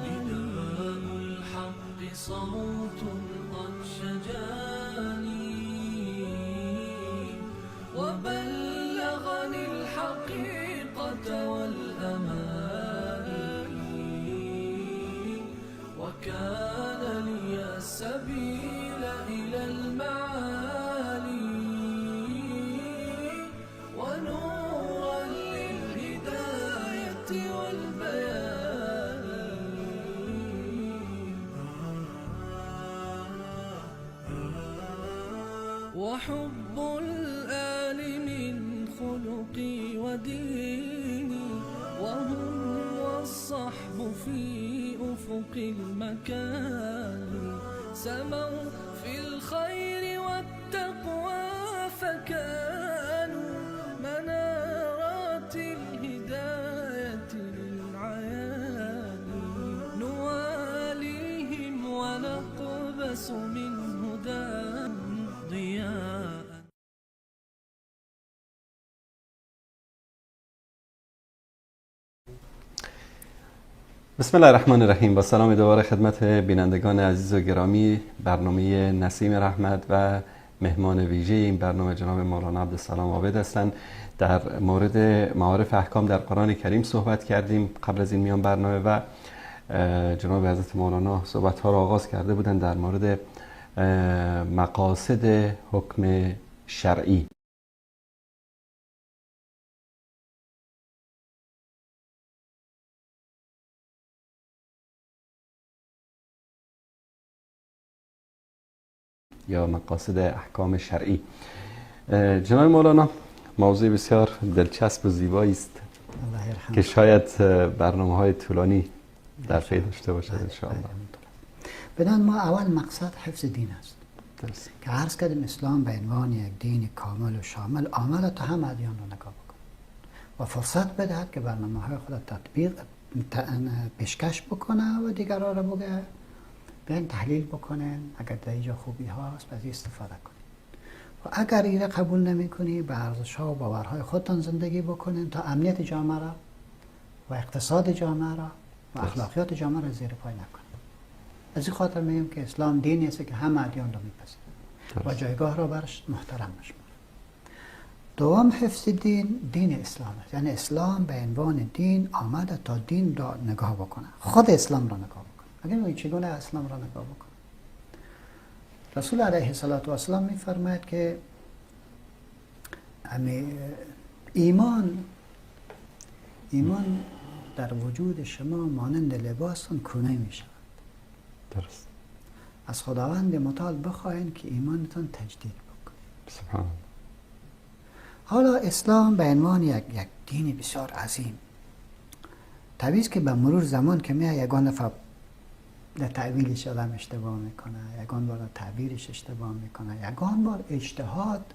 نداء الحق صوت قد شجاني وبلغني الحقيقة والأماني وكان لي السبيل إلى المعالي ونورا للهداية والبيان. وحب الآل من خلقي وديني وهم والصحب في أفق المكان سموا في الخير والتقوى فكانوا منارات الهداية للعيان نواليهم ونقبس من هداهم ضياء. بسم الله الرحمن الرحیم. با سلام دوباره خدمت بینندگان عزیز و گرامی برنامه نسیم رحمت و مهمان ویژه این برنامه جناب مولانا عبدالسلام عابد هستند. در مورد معارف احکام در قرآن کریم صحبت کردیم قبل از این میان برنامه و جناب حضرت مولانا صحبت ها را آغاز کرده بودند در مورد مقاصد حکم شرعی. یا مقاصد احکام شرعی. جناب مولانا موضوع بسیار دلچسب و زیبایی است که شاید برنامه‌های طولانی در پی داشته باشد ان شاء الله. بدان ما اول مقصد حفظ دین است که عرض کردیم اسلام به عنوان یک دین کامل و شامل عامل تا هم ادیان را نگاه بکن و فرصت بدهد که برنامه‌های خود تطبیق پیشکش بکنه و دیگران را بگه بیاین تحلیل بکنن، اگر در اینجا خوبی هاست از استفاده کنید و اگر این قبول نمی کنی به ارزش ها و باورهای خودتان زندگی بکنین تا امنیت جامعه را و اقتصاد جامعه را و اخلاقیات جامعه را زیر پای نکنید. از این خاطر میگم که اسلام دینی است که همه ادیان را میپذیرد و جایگاه را برش محترم میشمارد. دوم حفظ دین اسلام است، یعنی اسلام به عنوان دین آمده تا دین را نگاه بکنه، خود اسلام را نگاه بکنه. اگر ما چگونه اسلام را نگاه بکنیم؟ رسول علیه السلام می‌فرماید که ایمان در وجود شما مانند لباسون کونه می‌شود. درست. از خداوند متعال بخواهید که ایمانتان تجدید بکنید. سبحان. حالا اسلام به عنوان یک دین بسیار عظیم، طبیعی است که به مرور زمان که میاد یگان دفعه در تعبیرش آدم اشتباه میکنه، یگان بار در تعبیرش اشتباه میکنه، یگان بار اجتهاد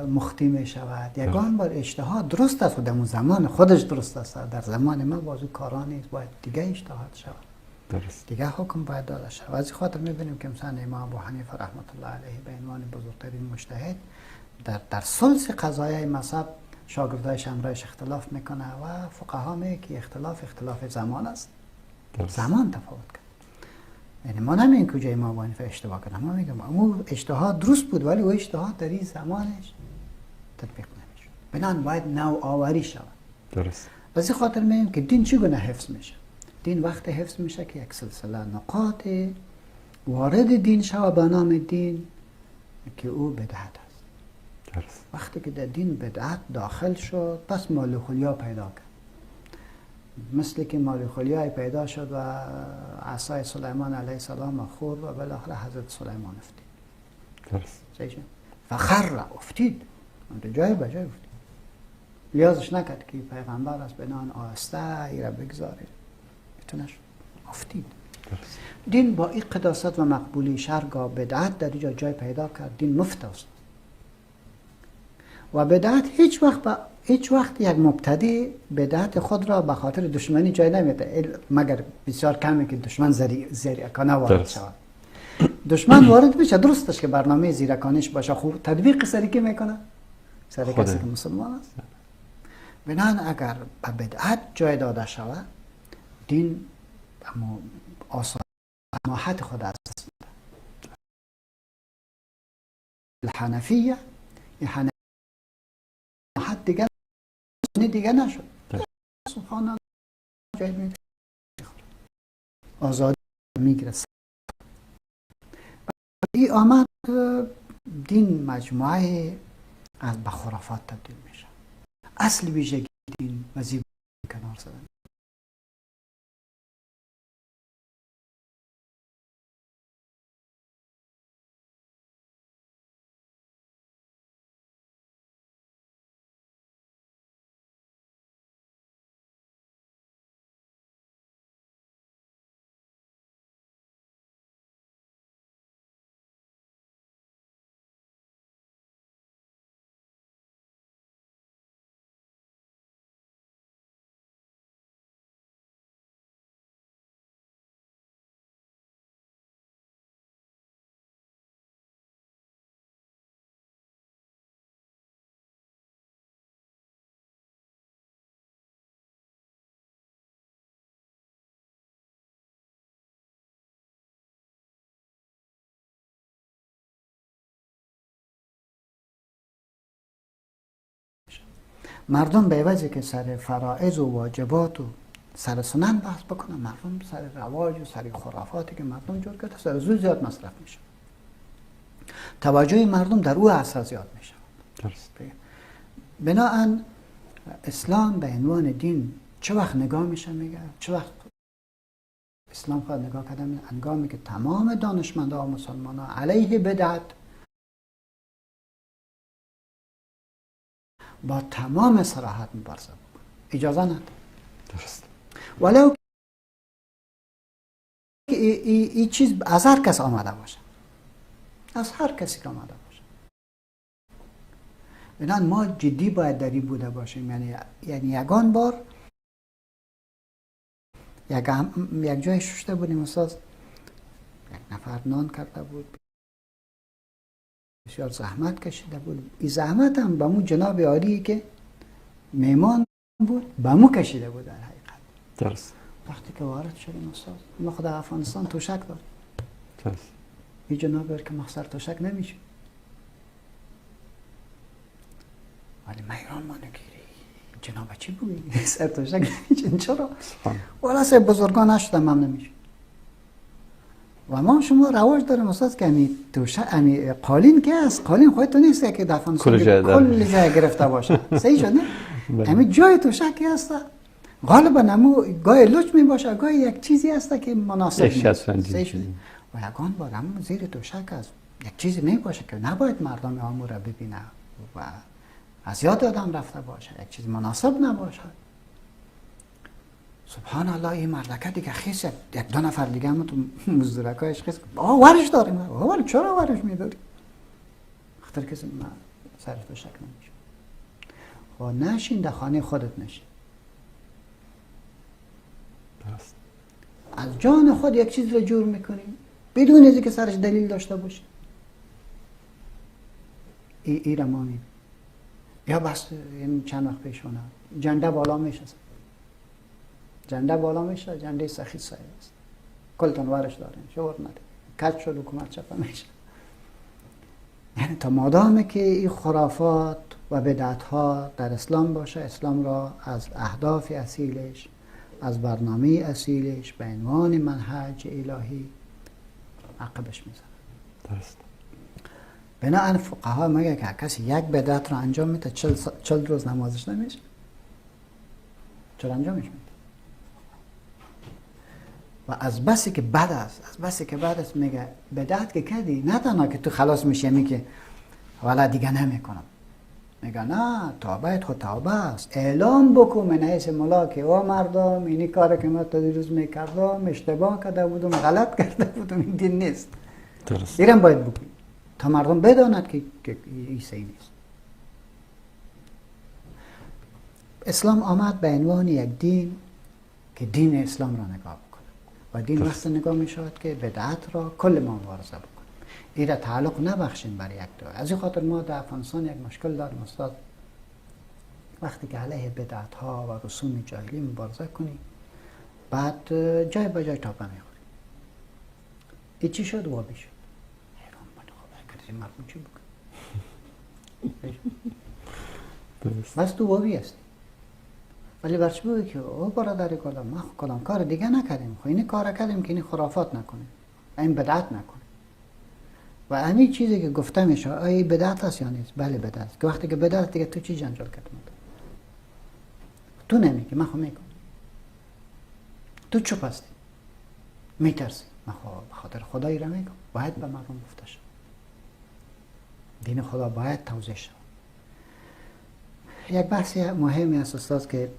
مختی میشود، یگان بار اجتهاد درست است و در زمان خودش درست است، در زمان ما بازو کارا نیست، باید دیگه اجتهاد شود. درست. دیگه حکم باید داده شود. از این خاطر میبینیم که مثلا امام ابو حنیفه رحمت الله علیه به عنوان بزرگترین مجتهد در ثلث قضایای مذهب شاگردایش همراهش اختلاف میکنه و فقها میگه که اختلاف زمان است. درست. زمان تفاوت کرد. یعنی ما نمیگیم کجا امام ابو حنیفه اشتباه کرد، ما میگیم اون اجتهاد درست بود ولی او اجتهاد در این زمانش تطبیق نمیشد. بنابراین باید نوآوری شود. درست. از این خاطر میگیم که دین چگونه حفظ میشه؟ دین وقت حفظ میشه که یک سلسله نقاط وارد دین شود به نام دین که او بدعت است. درست. وقتی که در دین بدعت داخل شد پس مالوخولیا پیدا کرد. مثل که مالوخولیا پیدا شد و عصای سلیمان علیه السلام خورد و بالاخره حضرت سلیمان افتید. درست. صحیح. فخر افتید. اون جای به جای افتید. لیازش نکرد که پیغمبر از بنان آسته ای را بگذارید. میتونش افتید. درست. دین با این قداست و مقبولی شرگاه بدعت در اینجا جای پیدا کرد. دین مفتاست. و بدعت هیچ وقت یک مبتدی بدعت خود را به خاطر دشمنی جای نمیده، مگر بسیار کمی که دشمن زیرکانه وارد شود. دشمن وارد بشه درستش که برنامه زیرکانش باشه، خوب تطبیق سری که میکنه سری کسی که مسلمان است. بنان اگر به بدعت جای داده شود دین اما آسان ماحت خود از دست میده. الحنفیه این حد دیگه نشد. سبحان الله جای میده آزادی میگیره. این آمد دین مجموعه از به خرافات تبدیل میشه. اصل ویژگی دین و زیبایی کنار زدن. مردم به عوضی که سر فرائض و واجبات و سر سنن بحث بکنن، مردم سر رواج و سر خرافاتی که مردم جور کرده سر زود زیاد مصرف میشه. توجه مردم در او اثر زیاد میشه. درست. بناهن اسلام به عنوان دین چه وقت نگاه میشه میگه؟ چه وقت اسلام خواهد نگاه کردن؟ هنگامی که تمام دانشمندان و مسلمانان علیه بدعت با تمام صراحت مبارزه بکنه. اجازه نداره. درست. ولو که این چیز از هر کس آمده باشه، از هر کسی که آمده باشه. بنابراین ما جدی باید در این بوده باشیم. یعنی یگان بار یک جای ششته بودیم استاد، یک نفر نان کرده بود، بسیار زحمت کشیده بود. این زحمت هم به مو جناب عالی که میمان بود به مو کشیده بود در حقیقت. درست. وقتی که وارد شدیم استاد، ما خود افغانستان توشک داریم. درست. این جناب که ما سر توشک نمیشه، ولی ما ایران ما نگیری جناب چی بگویی سر توشک نمیشه. چرا؟ والا سه بزرگان نشدم هم نمیشه. و ما شما رواج داریم استاد که امی قالین که است، قالین خودتون نیست که دفن کل جای گرفته باشه. صحیح شد نه؟ امی جای توشکی هست، غالبا نمو گاهی لچ می باشه، گاهی یک چیزی هست که مناسب نیست. صحیح شد. و یکان بار هم زیر توشک است یک چیزی می باشه که نباید مردم آمو را ببینه و از یاد آدم رفته باشه، یک چیز مناسب نباشه. سبحان الله این مردکه دیگه خیس یک دو نفر دیگه هم تو مزدورکایش خیس ورش داریم. ولی چرا ورش میداری؟ خاطر کسی من سر توشک نمیشه. خب نشین در خانه خودت نشین. درست. از جان خود یک چیز رو جور میکنیم بدون از اینکه سرش دلیل داشته باشه. ای را ما میبینیم. یا بس این چند وقت پیش اونا جنده بالا میشه، جنده بالا میشه، جنده سخی سایه است، کلتون ورش دارین شور نده، کج شد حکومت چپه میشه. یعنی تا مادامه که این خرافات و بدعت ها در اسلام باشه، اسلام را از اهداف اصیلش، از برنامه اصیلش به عنوان منهج الهی عقبش میزنه. درست. بنابراین فقها میگه که کسی یک بدعت را انجام میده 40 روز نمازش نمیشه. چرا انجامش میده؟ و از بسی که بد است، از بسی که بد است میگه بدعت که کردی نه تنها که تو خلاص میشه میگه والا دیگه نمیکنم، میگه نه توبه خود توبه است، اعلام بکن من حیث ملا که او مردم اینی کار که من تا دیروز میکردم اشتباه کرده بودم، غلط کرده بودم، این دین نیست. درست. ایران باید بکنی تا مردم بداند که این صحیح نیست. اسلام آمد به عنوان یک دین که دین اسلام را نگاه بکنه و دین وقت نگاه می شود که بدعت را کل ما مبارزه بکنیم. این را تعلق نبخشیم بر یک دو. از این خاطر ما در افغانستان یک مشکل داریم استاد، وقتی که علیه بدعت ها و رسوم جاهلی مبارزه کنیم بعد جای به جای تاپه میخوریم. این چی شد؟ وابی شد. مردم چی بکن؟ بس تو وابی هستی. ولی برچه بگوی که او برادر گلم ما کلام کار دیگه نکردیم، خب این کار کردیم که این خرافات نکنیم، این بدعت نکنیم. و همین چیزی که گفته میشه آیا بدعت است یا نیست؟ بله بدعت است. که وقتی که بدعت دیگه تو چی جنجال کردی؟ تو نمیگی، من خب میگم. تو چوب هستی، میترسی. من خب بخاطر خدایی را میگم، باید به مردم گفته شد. دین خدا باید توضیح شد. یک بحث مهمی است استاد که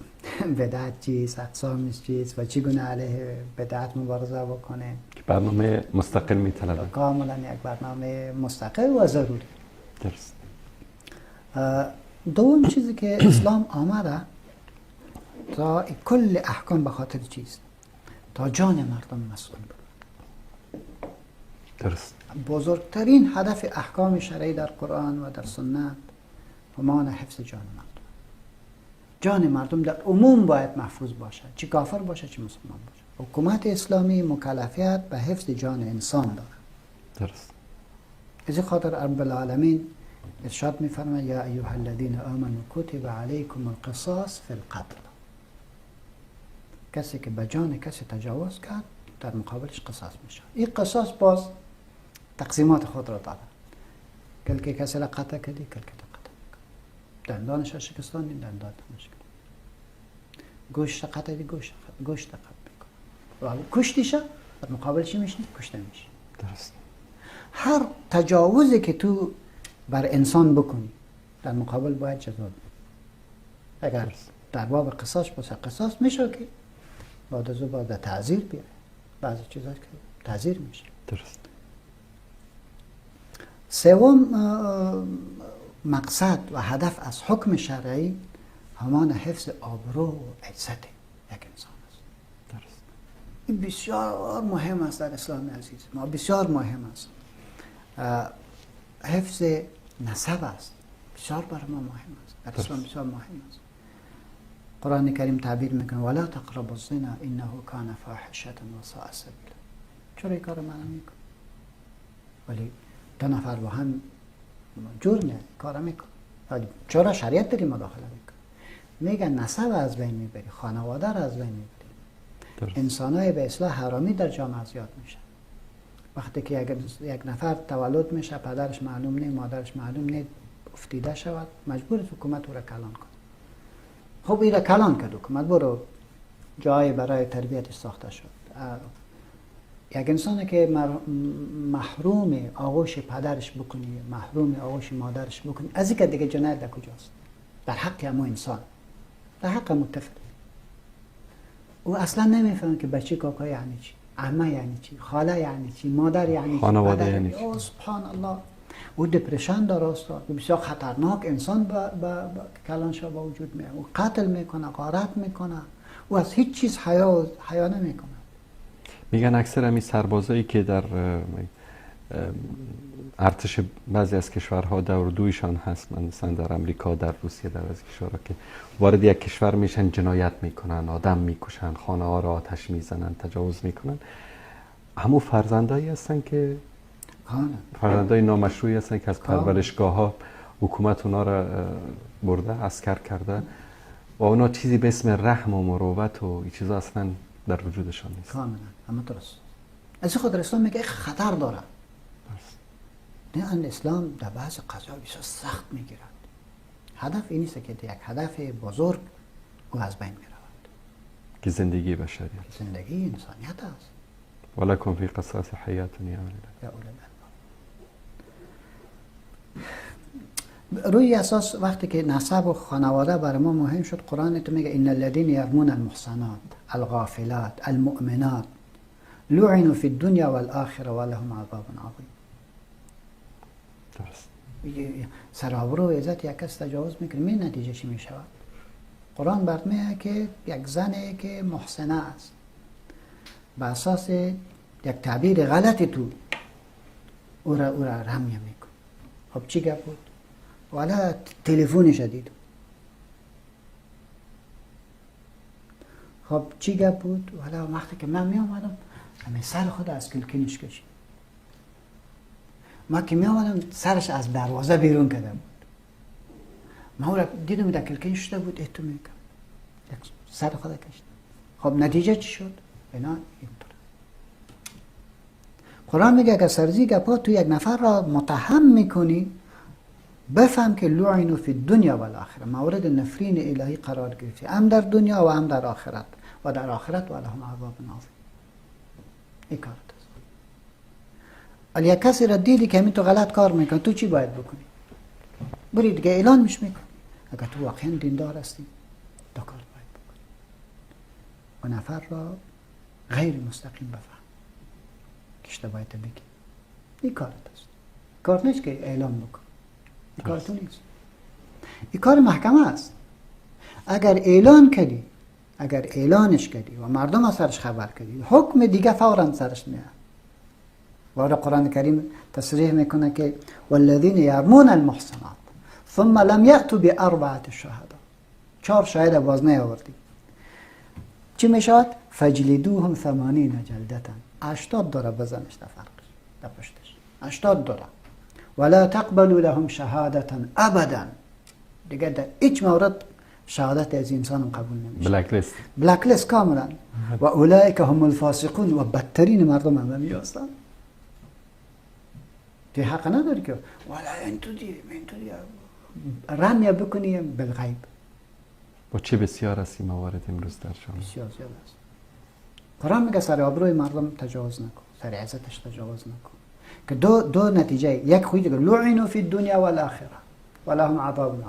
بدعت چیست، اقسامش چیست و چگونه علیه بدعت مبارزه بکنه، که برنامه مستقل میطلبه. کاملا یک برنامه مستقل و ضروری. درست. دوم چیزی که اسلام آمده تا کل احکام به خاطر چیست؟ تا جان مردم مسئول بود. درست. بزرگترین هدف احکام شرعی در قرآن و در سنت همان حفظ جان مردم. جان مردم در عموم باید محفوظ باشه، چه کافر باشه چه مسلمان باشه. حکومت اسلامی مکلفیت به حفظ جان انسان داره. درست. از این خاطر رب العالمین ارشاد می‌فرماید یا ایها الذین آمنوا کتب علیکم القصاص فی القتل. کسی که به جان کسی تجاوز کرد در مقابلش قصاص میشه. این قصاص باز تقسیمات خود را داره. کل که کسی را قطع کردی، کل که قطع کردی. دندانش را شکستاندی، دندانش شکست. گوشت قطع دی، گوشت قطع میکنه. و کشتیش در مقابل چی میشنی؟ کشته میشی. درست. هر تجاوزی که تو بر انسان بکنی در مقابل باید جزا بدی. اگر در باب قصاص باشه قصاص میشه که بعد از بعد تعزیر بیاره. بعضی چیزا که تعزیر میشه. درست. سوم مقصد و هدف از حکم شرعی همان حفظ آبرو و عزت یک انسان است. درست. این بسیار مهم است در اسلام عزیز ما، بسیار مهم است. حفظ نسب است، بسیار برای ما مهم است. در اسلام بسیار مهم است. قرآن کریم تعبیر میکنه ولا تقربوا الزنا انه کان فاحشه و ساء سبیلا. چرا این کار منع میکنه؟ ولی دو نفر با هم جرمه کار میکنه. ولی چرا شریعت داری مداخله میکنه؟ میگن نسب از بین میبری، خانواده را از بین میبری. انسانای به اصطلاح حرامی در جامعه زیاد میشن. وقتی که یک نفر تولد میشه پدرش معلوم نیست، مادرش معلوم نیست، افتیده شود، مجبور است حکومت او را کلان کنه. خب این را کلان کرد حکومت، برو جای برای تربیتش ساخته شد. یک انسانی که محروم آغوش پدرش بکنی، محروم آغوش مادرش بکنی، از این که دیگه جنایت در کجاست؟ در حق همون انسان، در حق همون طفل. او اصلا نمیفهمه که بچه کاکا یعنی چی، عمه یعنی چی، خاله یعنی چی، مادر یعنی چی، خانواده یعنی چی. او سبحان الله. او دپرشن داره استاد، بسیار خطرناک انسان با کلان شو با وجود میاد. او قتل میکنه، غارت میکنه، او از هیچ چیز حیا نمیکنه. میگن اکثر همین سربازایی که در ارتش بعضی از کشورها دور دویشان هست، مثلا در امریکا، در روسیه، در از کشورها که وارد یک کشور میشن جنایت میکنن، آدم میکشن، خانه ها را آتش میزنن، تجاوز میکنن، همون فرزندایی هستن که فرزندای نامشروعی هستن که از پرورشگاه ها حکومت اونا را برده، عسکر کرده و اونا چیزی به اسم رحم و مروت و این چیزا اصلا در وجودشان نیست. کاملا، اما درست. از خود اسلام میگه خطر داره. نه ان اسلام در بعض قضایا بسیار سخت میگیرد. هدف این نیست که یک هدف بزرگ او از بین میرود که زندگی بشریت، زندگی انسانیت است. ولکم فی قصاص حیات یا اولی روی اساس وقتی که نسب و خانواده برای ما مهم شد، قرآن تو میگه ان الذين يرمون المحصنات الغافلات المؤمنات لعنوا في الدنيا والآخرة ولهم عذاب عظیم. درست. سرآبرو و عزت یک کس تجاوز میکنه، می نتیجه چی میشود؟ قرآن برات میگه که یک زنی که محسنه است به اساس یک تعبیر غلط تو او را رمیه میکن. خب چی گپ بود؟ والا تلفنش دید. خب چی گپ بود؟ والا وقتی که من می آمدم همین سر خود از کلکنش کشید. ما که می آمدم سرش از دروازه بیرون کرده بود. ما را دیدم در کلکنش شده بود، اتو میکن سر خود کشید. خب نتیجه چی شد؟ اینا اینطور. قرآن میگه که سرزی گپا تو یک نفر را متهم میکنی، بفهم که لعنوا فی الدنیا و الاخره، مورد نفرین الهی قرار گرفتی، هم در دنیا و هم در آخرت، و در آخرت ولهم عذاب عظیم. این کارت است. ولی یک کسی را دیدی که همین تو غلط کار میکنه، تو چی باید بکنی؟ بری دیگه اعلان میش میکنی. اگر تو واقعا دیندار هستی دو کار باید بکنی. و نفر را غیر مستقیم بفهم که اشتباهی بگی. این کارت است. کار نیست که اعلان بکن. این کار تو نیست. این کار محکمه است. اگر اعلان کردی، اگر اعلانش کردی و مردم از سرش خبر کردی، حکم دیگه فوراً سرش میاد. و قرآن کریم تصریح میکنه که والذین یرمون المحصنات ثم لم یأتوا بأربعة شهداء، 4 شاهد باز نیاوردی، چی میشود؟ فجلدوهم 80 جلدة، 80 دوره بزنش در فرقش، در پشتش 80 دوره. ولا تقبلوا لهم شهادة ابدا، دیگه در هیچ مورد شهادت از انسان قبول نمیشه. بلک لیست کاملا. و اولئک هم الفاسقون، و بدترین مردم هم هستند. تو حق نداری که والا اینطوری رمیه بکنی بالغیب. و چه بسیار است این موارد امروز در شما؟ بسیار زیاد است. قرآن میگه سر آبروی مردم تجاوز نکن، سر عزتش تجاوز نکن. که دو نتیجه، یک خوی دیگه لعنوا فی الدنیا والاخره ولهم عذاب عظیم.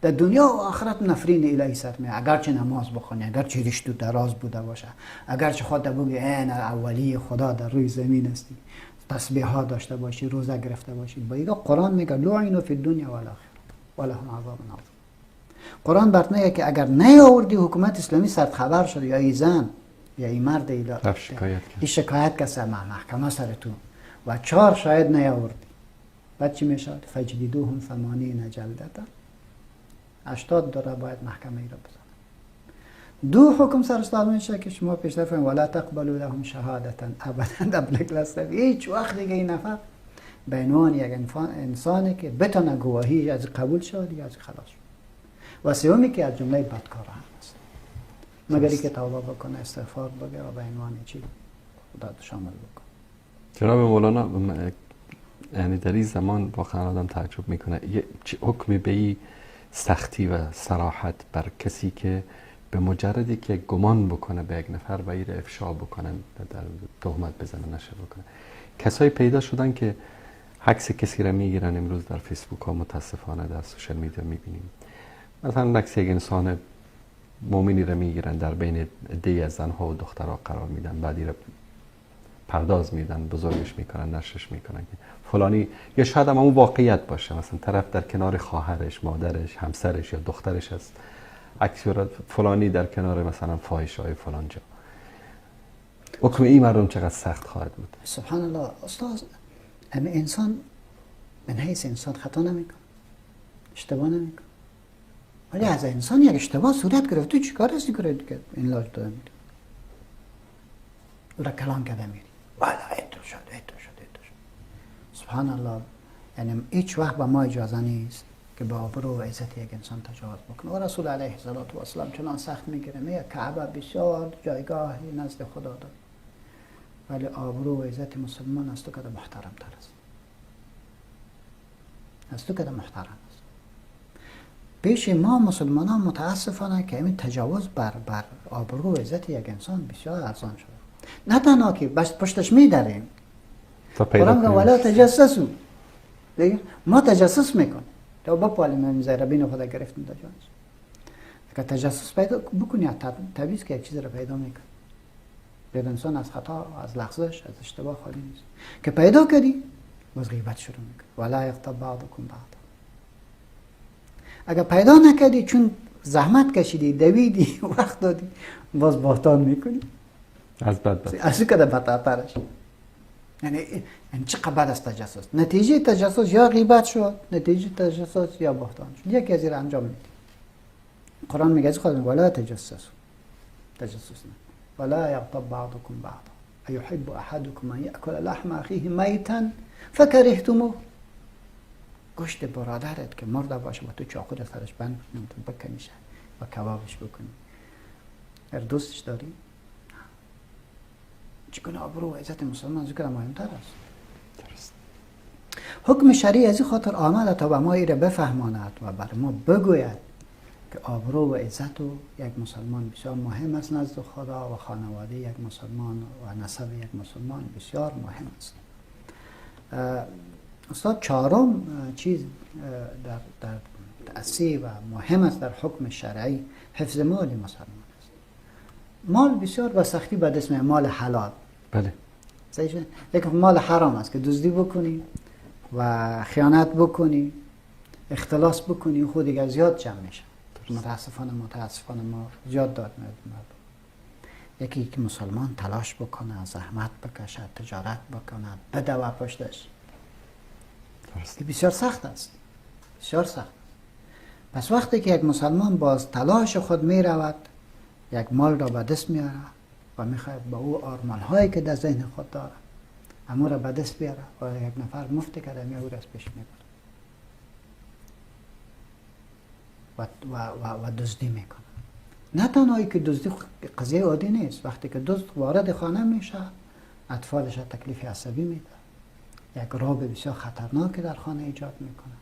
در دنیا و آخرت نفرین الهی سر میاد. اگرچه نماز بخونی، اگرچه ریش تو دراز بوده باشه، اگرچه خودت بگی این اولی خدا در روی زمین هستی، تسبیحات داشته باشی، روزه گرفته باشی، با اینا قرآن میگه لعنوا فی الدنیا والاخره ولهم عذاب عظیم. قرآن برات میگه که اگر نیاوردی حکومت اسلامی سرت خبر شد، یا ای زن یا ای مرد این شکایت که سر محکمه سر تو و 4 شاهد نیاوردی، بعد چی میشد؟ فجلدوهم 80 جلدة، 80 دوره باید محکمه ای را بزنن. 2 حکم سرش داده میشه که شما پیشتر فرمودید ولا تقبلوا لهم شهادة ابدا، در بلک لیست. هیچ وقت دیگه این نفر به عنوان یک انسانی که بتونه گواهی از قبول شد یا از خلاص شد. و سومی که از جمله بدکاران است، مگری که توبه بکنه، استغفار بگه و به عنوان چی خدا شامل بکنه. جناب مولانا، یعنی در این زمان واقعا آدم تعجب میکنه چه حکمی به این سختی و صراحت بر کسی که به مجردی که گمان بکنه به یک نفر و این افشا بکنن، در تهمت بزنن، نشه بکنه. کسایی پیدا شدن که عکس کسی را میگیرن، امروز در فیسبوک ها متاسفانه در سوشال میدیا میبینیم، مثلا عکس یک انسان مؤمنی را میگیرن، در بین عده‌ای از زنها و دخترها قرار میدن، بعدی را پرداز میدن، بزرگش میکنن، نشرش میکنن که فلانی، یا شاید هم اون واقعیت باشه، مثلا طرف در کنار خواهرش، مادرش، همسرش یا دخترش هست، عکس فلانی در کنار مثلا فاحشه‌های فلان جا. حکم این مردم چقدر سخت خواهد بود. سبحان الله استاد، همه انسان من حیث انسان خطا نمیکنه، اشتباه نمیکنه، ولی از انسان یک اشتباه صورت گرفت، تو چی کار هستی که این لاج داده میری او را کلان کرده میری والا ایتو شد. سبحان الله. یعنی هیچ وقت به ما اجازه نیست که با آبرو و عزت یک انسان تجاوز بکنه. و رسول علیه السلام چنان سخت میگیره، میگه کعبه بسیار جایگاهی نزد خدا داره، ولی آبرو و عزت مسلمان از تو که محترم تر است، از تو که محترم است. پیش ما مسلمانان متاسفانه که این تجاوز بر آبرو و عزت یک انسان بسیار ارزان شده. نه تنها که پشتش میداریم، قرآن ولا تجسسوا، دیگه ما تجسس میکنیم تو بپالیم این زیربین خدا گرفتیم در جانش. اگر تجسس پیدا بکنی طبیعی که یک چیز را پیدا میکنی. یک انسان از خطا، از لغزش، از اشتباه خالی نیست. که پیدا کردی باز غیبت شروع میکنی. ولا یغتب بعضکم بعضا. اگر پیدا نکردی چون زحمت کشیدی، دویدی، وقت دادی، باز بهتان میکنی. از بد از که بدترش. یعنی چقدر بد است تجسس. نتیجه تجسس یا غیبت شد، نتیجه تجسس یا بهتان شد. یکی از این انجام میدی. قرآن میگه از خود ولا تجسس نه. ولا یغتب بعضکم بعضا ایحب احدکم ان یأکل لحم اخیه میتا فکرهتموه. گوشت برادرت که مرده باشه و تو چاقو در سرش بند کنی تو بکنیش و کبابش بکنی، اگر دوستش داری چگونه آبرو و عزت مسلمان ذکر مهمتر است. درست. حکم شرعی از این خاطر آمده تا به ما ایره بفهماند و بر ما بگوید که آبرو و عزت و یک مسلمان بسیار مهم است نزد خدا و خانواده یک مسلمان و نسب یک مسلمان بسیار مهم است. استاد چهارم چیز در تأثیر و مهم است در حکم شرعی حفظ مال مسلمان است. مال بسیار به سختی به دست میاد، مال حلال. بله. لیکن مال حرام است که دزدی بکنی و خیانت بکنی، اختلاس بکنی، خود دیگه زیاد جمع میشه. متاسفانه ما زیاد داد میاد. یکی که مسلمان تلاش بکنه، زحمت بکشه، تجارت بکنه، بدوه پشتش، بسیار سخت است. بسیار سخت. پس وقتی که یک مسلمان باز تلاش خود می رود، یک مال را به دست می آورد و می خواهد با او آرمان هایی که در ذهن خود داره اما را به دست بیاره و یک نفر مفت کرده می او را از پیش می بره و دزدی می کنه. نه تنهایی که دزدی قضیه عادی نیست. وقتی که دزد وارد خانه میشه، اطفالش تکلیف عصبی میده، یک رعب بسیار خطرناکی در خانه ایجاد میکنه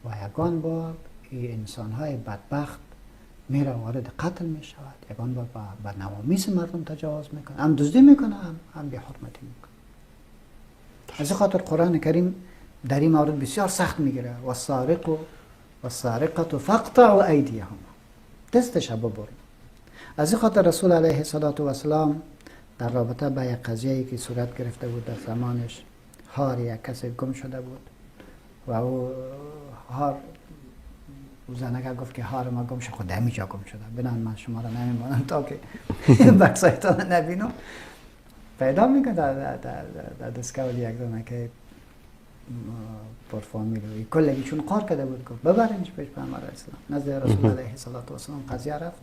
و یگان بار این انسانهای بدبخت میره وارد قتل میشود، یگان بار به نوامیس مردم تجاوز میکنه، هم دزدی میکنه هم بی حرمتی میکنه. از خاطر قرآن کریم در این مورد بسیار سخت میگیره و السارقة فاقطعوا ایدیهما، دستش ببرید. از این خاطر رسول علیه السلام در رابطه با یک قضیه‌ای که صورت گرفته بود در زمانش، هار یک کسی گم شده بود و او هار زنگه گفت که هار ما گم شد، خود همیجا گم شده، بنان من شما را نمیمانم تا که بکسایتان نبینم. پیدا میکنه در دستگاه یک دونه که پرفامیل کلگی چون قار کرده بود، گفت ببرینش پیش پیامبر اسلام. نزد رسول علیه السلام قضیه رفت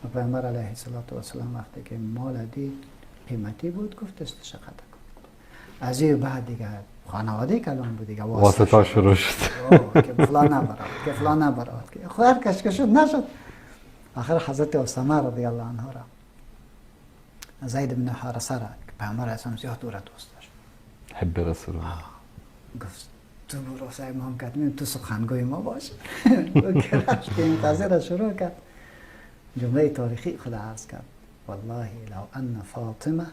و پیامبر علیه السلام وقتی که مال دید قیمتی بود گفت دستش قطع کن. از این بعد دیگه خانواده کلان بود دیگه واسطه شروع شد که فلان نبرد که خواهر کشکش شد نشد. آخر حضرت اسامه رضی الله عنه را زید بن حارثه را که پیامبر اسلام زیاد او را دوست داشت، حب رسول الله، گفت تو برو سعی امام کتمی تو سخنگوی ما باش. که رشت که این قضیه را شروع کرد، جمله تاریخی خود عرض کرد والله لو ان فاطمه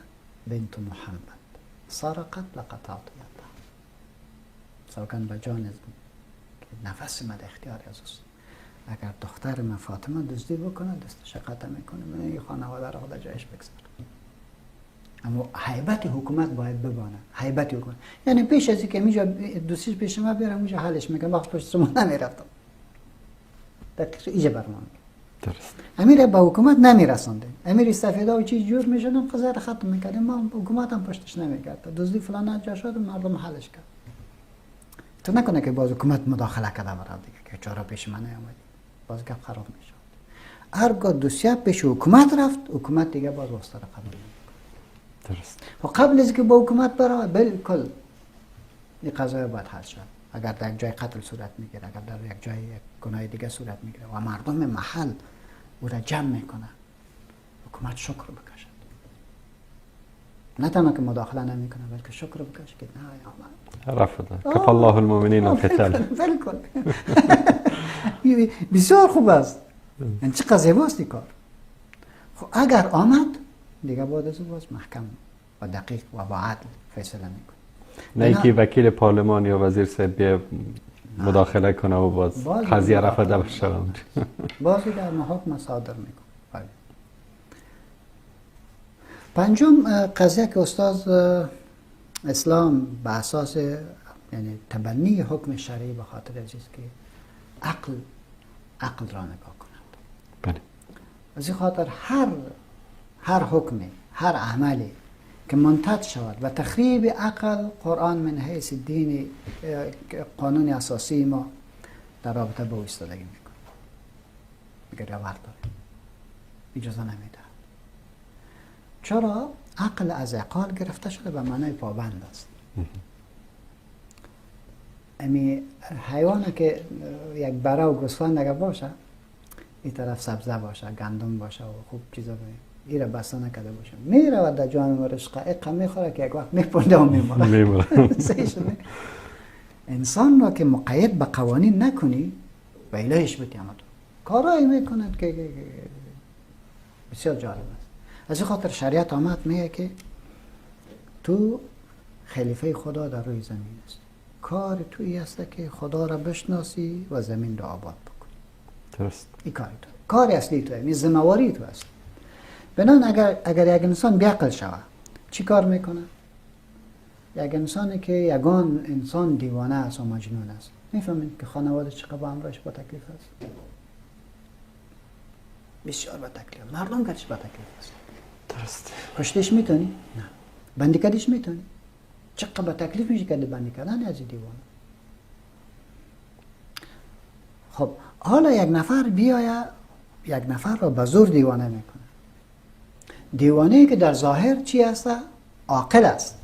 بنت محمد سرقت لقطعت یدها. سوگند به جان که نفس من اختیار از است، اگر دختر من فاطمه دزدی بکنه دستش قطع میکنه، من این خانواده را خود جایش بگذارم. اما هیبت حکومت باید ببانه، هیبت حکومت. یعنی پیش از اینکه اینجا دوستیش پیش ما بیارم اونجا حلش میکنم، وقت پشت شما نمیرفتم. دقیقا اینجا برمان. درست. امیر به حکومت نمیرسانده، امیر استفاده و چی جور میشدن قضیه ختم میکردیم، ما حکومت هم پشتش نمیکرد، دزدی فلان جا شد مردم حلش کرد. تو نکنه که باز حکومت مداخله کرده برات دیگه که چرا پیش من نیامدی، باز گپ خراب میشه. هرگاه دوسیه پیش حکومت رفت، حکومت دیگه باز واسطه را قبول نمیکنه. درست. و قبل از که با حکومت برای بالکل این قضایا باید حل شد. اگر در یک جای قتل صورت میگیره، اگر در یک جای یک گناه دیگه صورت میگیره و مردم محل او را جمع میکنه، حکومت شکر بکشد. نه تنها که مداخله نمیکنه بلکه شکر بکشه که نه آمد. رفض کف الله المؤمنین القتال. بالکل. بسیار خوب است. این چقدر زیباست این کار. خب اگر آمد دیگه باید از باز محکم و دقیق و با عدل فیصله میکنه. نه اینکه وکیل پارلمان یا وزیر صاحب بیا مداخله کنه و باز قضیه رفته بشه. بازی در محاکمه صادر میکنه. پنجم قضیه که استاد اسلام به اساس یعنی تبنی حکم شرعی به خاطر چیز که عقل را نگاه کنند. بله. از این خاطر هر حکمی، هر عملی که منتج شود و تخریب عقل، قرآن من حیث دین قانون اساسی ما در رابطه با ایستادگی میکنه. میگه روار داره، اجازه نمیده. چرا؟ عقل از عقال گرفته شده به معنای پابند است. امی حیوانه که یک بره و گوسفند اگه باشه، این طرف سبزه باشه، گندم باشه و خوب چیزا باشه، این را بسته نکرده باشه، میره و در جانورش قایق میخوره که یک وقت میپنده و میمونه. انسان را که مقید به قوانین نکنی و الهش بتی همه تو کارایی میکند که بسیار جالب است. از این خاطر شریعت آمد میگه که تو خلیفه خدا در روی زمین است، کار تویی است که خدا را بشناسی و زمین را آباد بکنی. درست. این کاری تو، کاری اصلی تو، این ذمه‌واری تو است. بنان اگر یک انسان بیعقل شود چی کار میکنه؟ یک انسانی که یگان انسان دیوانه است و مجنون است، میفهمید که خانواده چقدر با همراهش با تکلیف است. بسیار با تکلیف. مردم کارش با تکلیف است. درست. کشتش میتونی؟ نه. بندی کردیش میتونی؟ چقدر با تکلیف میشه که بندی کردن از دیوانه. خب حالا یک نفر بیاید یک نفر را به زور دیوانه میکنه. دیوانه‌ای که در ظاهر چی است؟ عاقل است،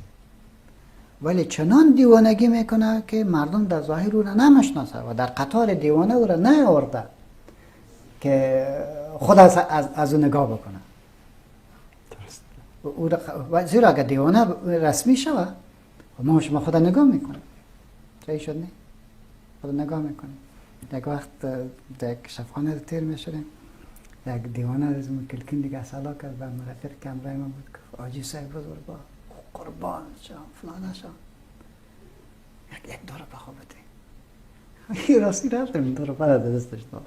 ولی چنان دیوانگی میکنه که مردم در ظاهر او را نمیشناسه و در قطار دیوانه او را نیاورده که خود از او نگاه بکنه. درست. زیرا اگر دیوانه رسمی شود ما شما خدا نگاه میکنه. صحیح شد نه؟ خدا نگاه میکنه. یک وقت در شفخانه تیر میشدیم، یک دیوانه از کلکین دیگه سلا کرد و مرافق کمرای ما بود که آجی صاحب بزرگوار قربان شام فلانه شام یک داره بخوابته. این راستی رفتم این داره پر دستش داد.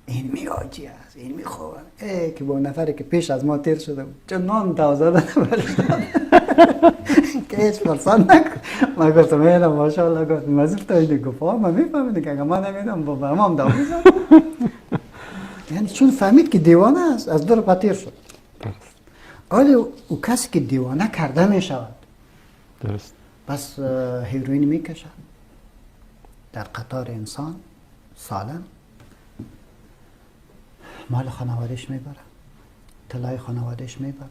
این می آجی است، این می خوبه. که با نفری که پیش از ما تیر شده بود چون نام تازه برش داد که هیچ فرسان نکن. ما گفتم اینا ماشاءالله گفت مزیف تا اینه گفت ما میفهمیده که اگه ما نمیدم با امام داو میزد. یعنی چون فهمید که دیوانه است از دور پتیر شد. ولی او کسی که دیوانه کرده می شود درست. بس هیروین می کشد در قطار انسان سالم، مال خانوادهش می بره، طلای خانوادهش می بره،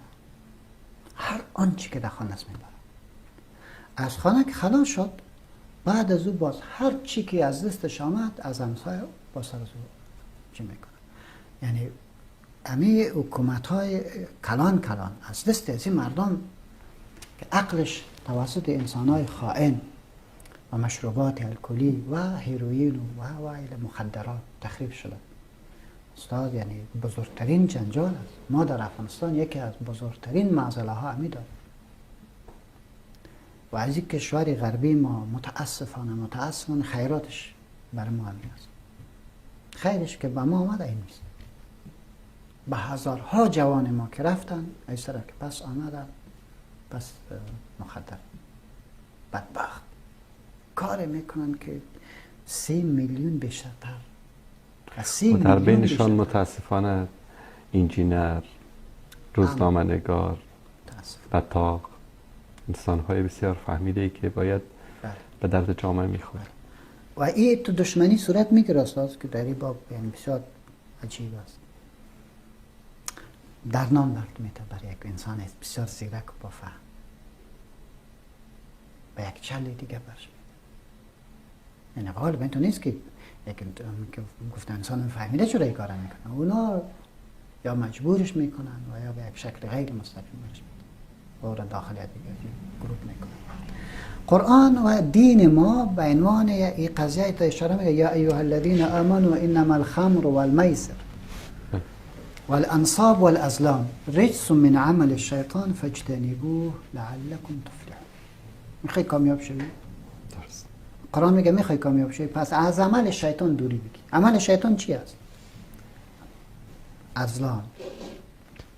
هر آنچه که در خانه است می بره. از خانه که خلاص شد بعد از او باز هر چی که از دستش آمد از همسایه با سر از او چی میکنه. یعنی امی حکومت‌های کلان از دست از این مردم که عقلش توسط انسان‌های خائن و مشروبات الکلی و هیروئین و مخدرات تخریب شده. استاد یعنی بزرگترین جنجال است. ما در افغانستان یکی از بزرگترین معضله ها همی داریم و از این کشور غربی ما متاسفانه خیراتش برای ما همین است. خیرش که به ما آمده این نیست. به هزارها جوان ما که رفتن از طرف که پس آمدن پس مخدر بدبخت کار میکنن که 3 میلیون بیشتر و در بینشان متاسفانه انجینر، روزنامه نگار، متاسف. نطاق، انسان‌های بسیار فهمیده ای که باید بله. به درد جامعه میخورد. و این تو دشمنی صورت میگیره استاد که در این باب یعنی بسیار عجیب است. در نام برد میته برای یک انسان بسیار زیرک و با فهم و یک چل دیگه برش میده. یعنی غالبا تو نیست که یک گفتن انسان فهمیده چرا این کارا میکنه، اونا یا مجبورش میکنن و یا به یک شکل غیر مستقیم برش میده و داخل دیگه گروپ میکنن. قرآن و دین ما به عنوان این قضیه تا اشاره میگه یا ایها الذین آمنوا انما الخمر والمیسر والانصاب والازلام رجس من عمل الشیطان فاجتنبوه لعلکم تفلحون. میخوای کامیاب شوی؟ درست. قرآن میگه میخوای کامیاب شوی پس از عمل شیطان دوری بگی. عمل شیطان چی است؟ ازلام،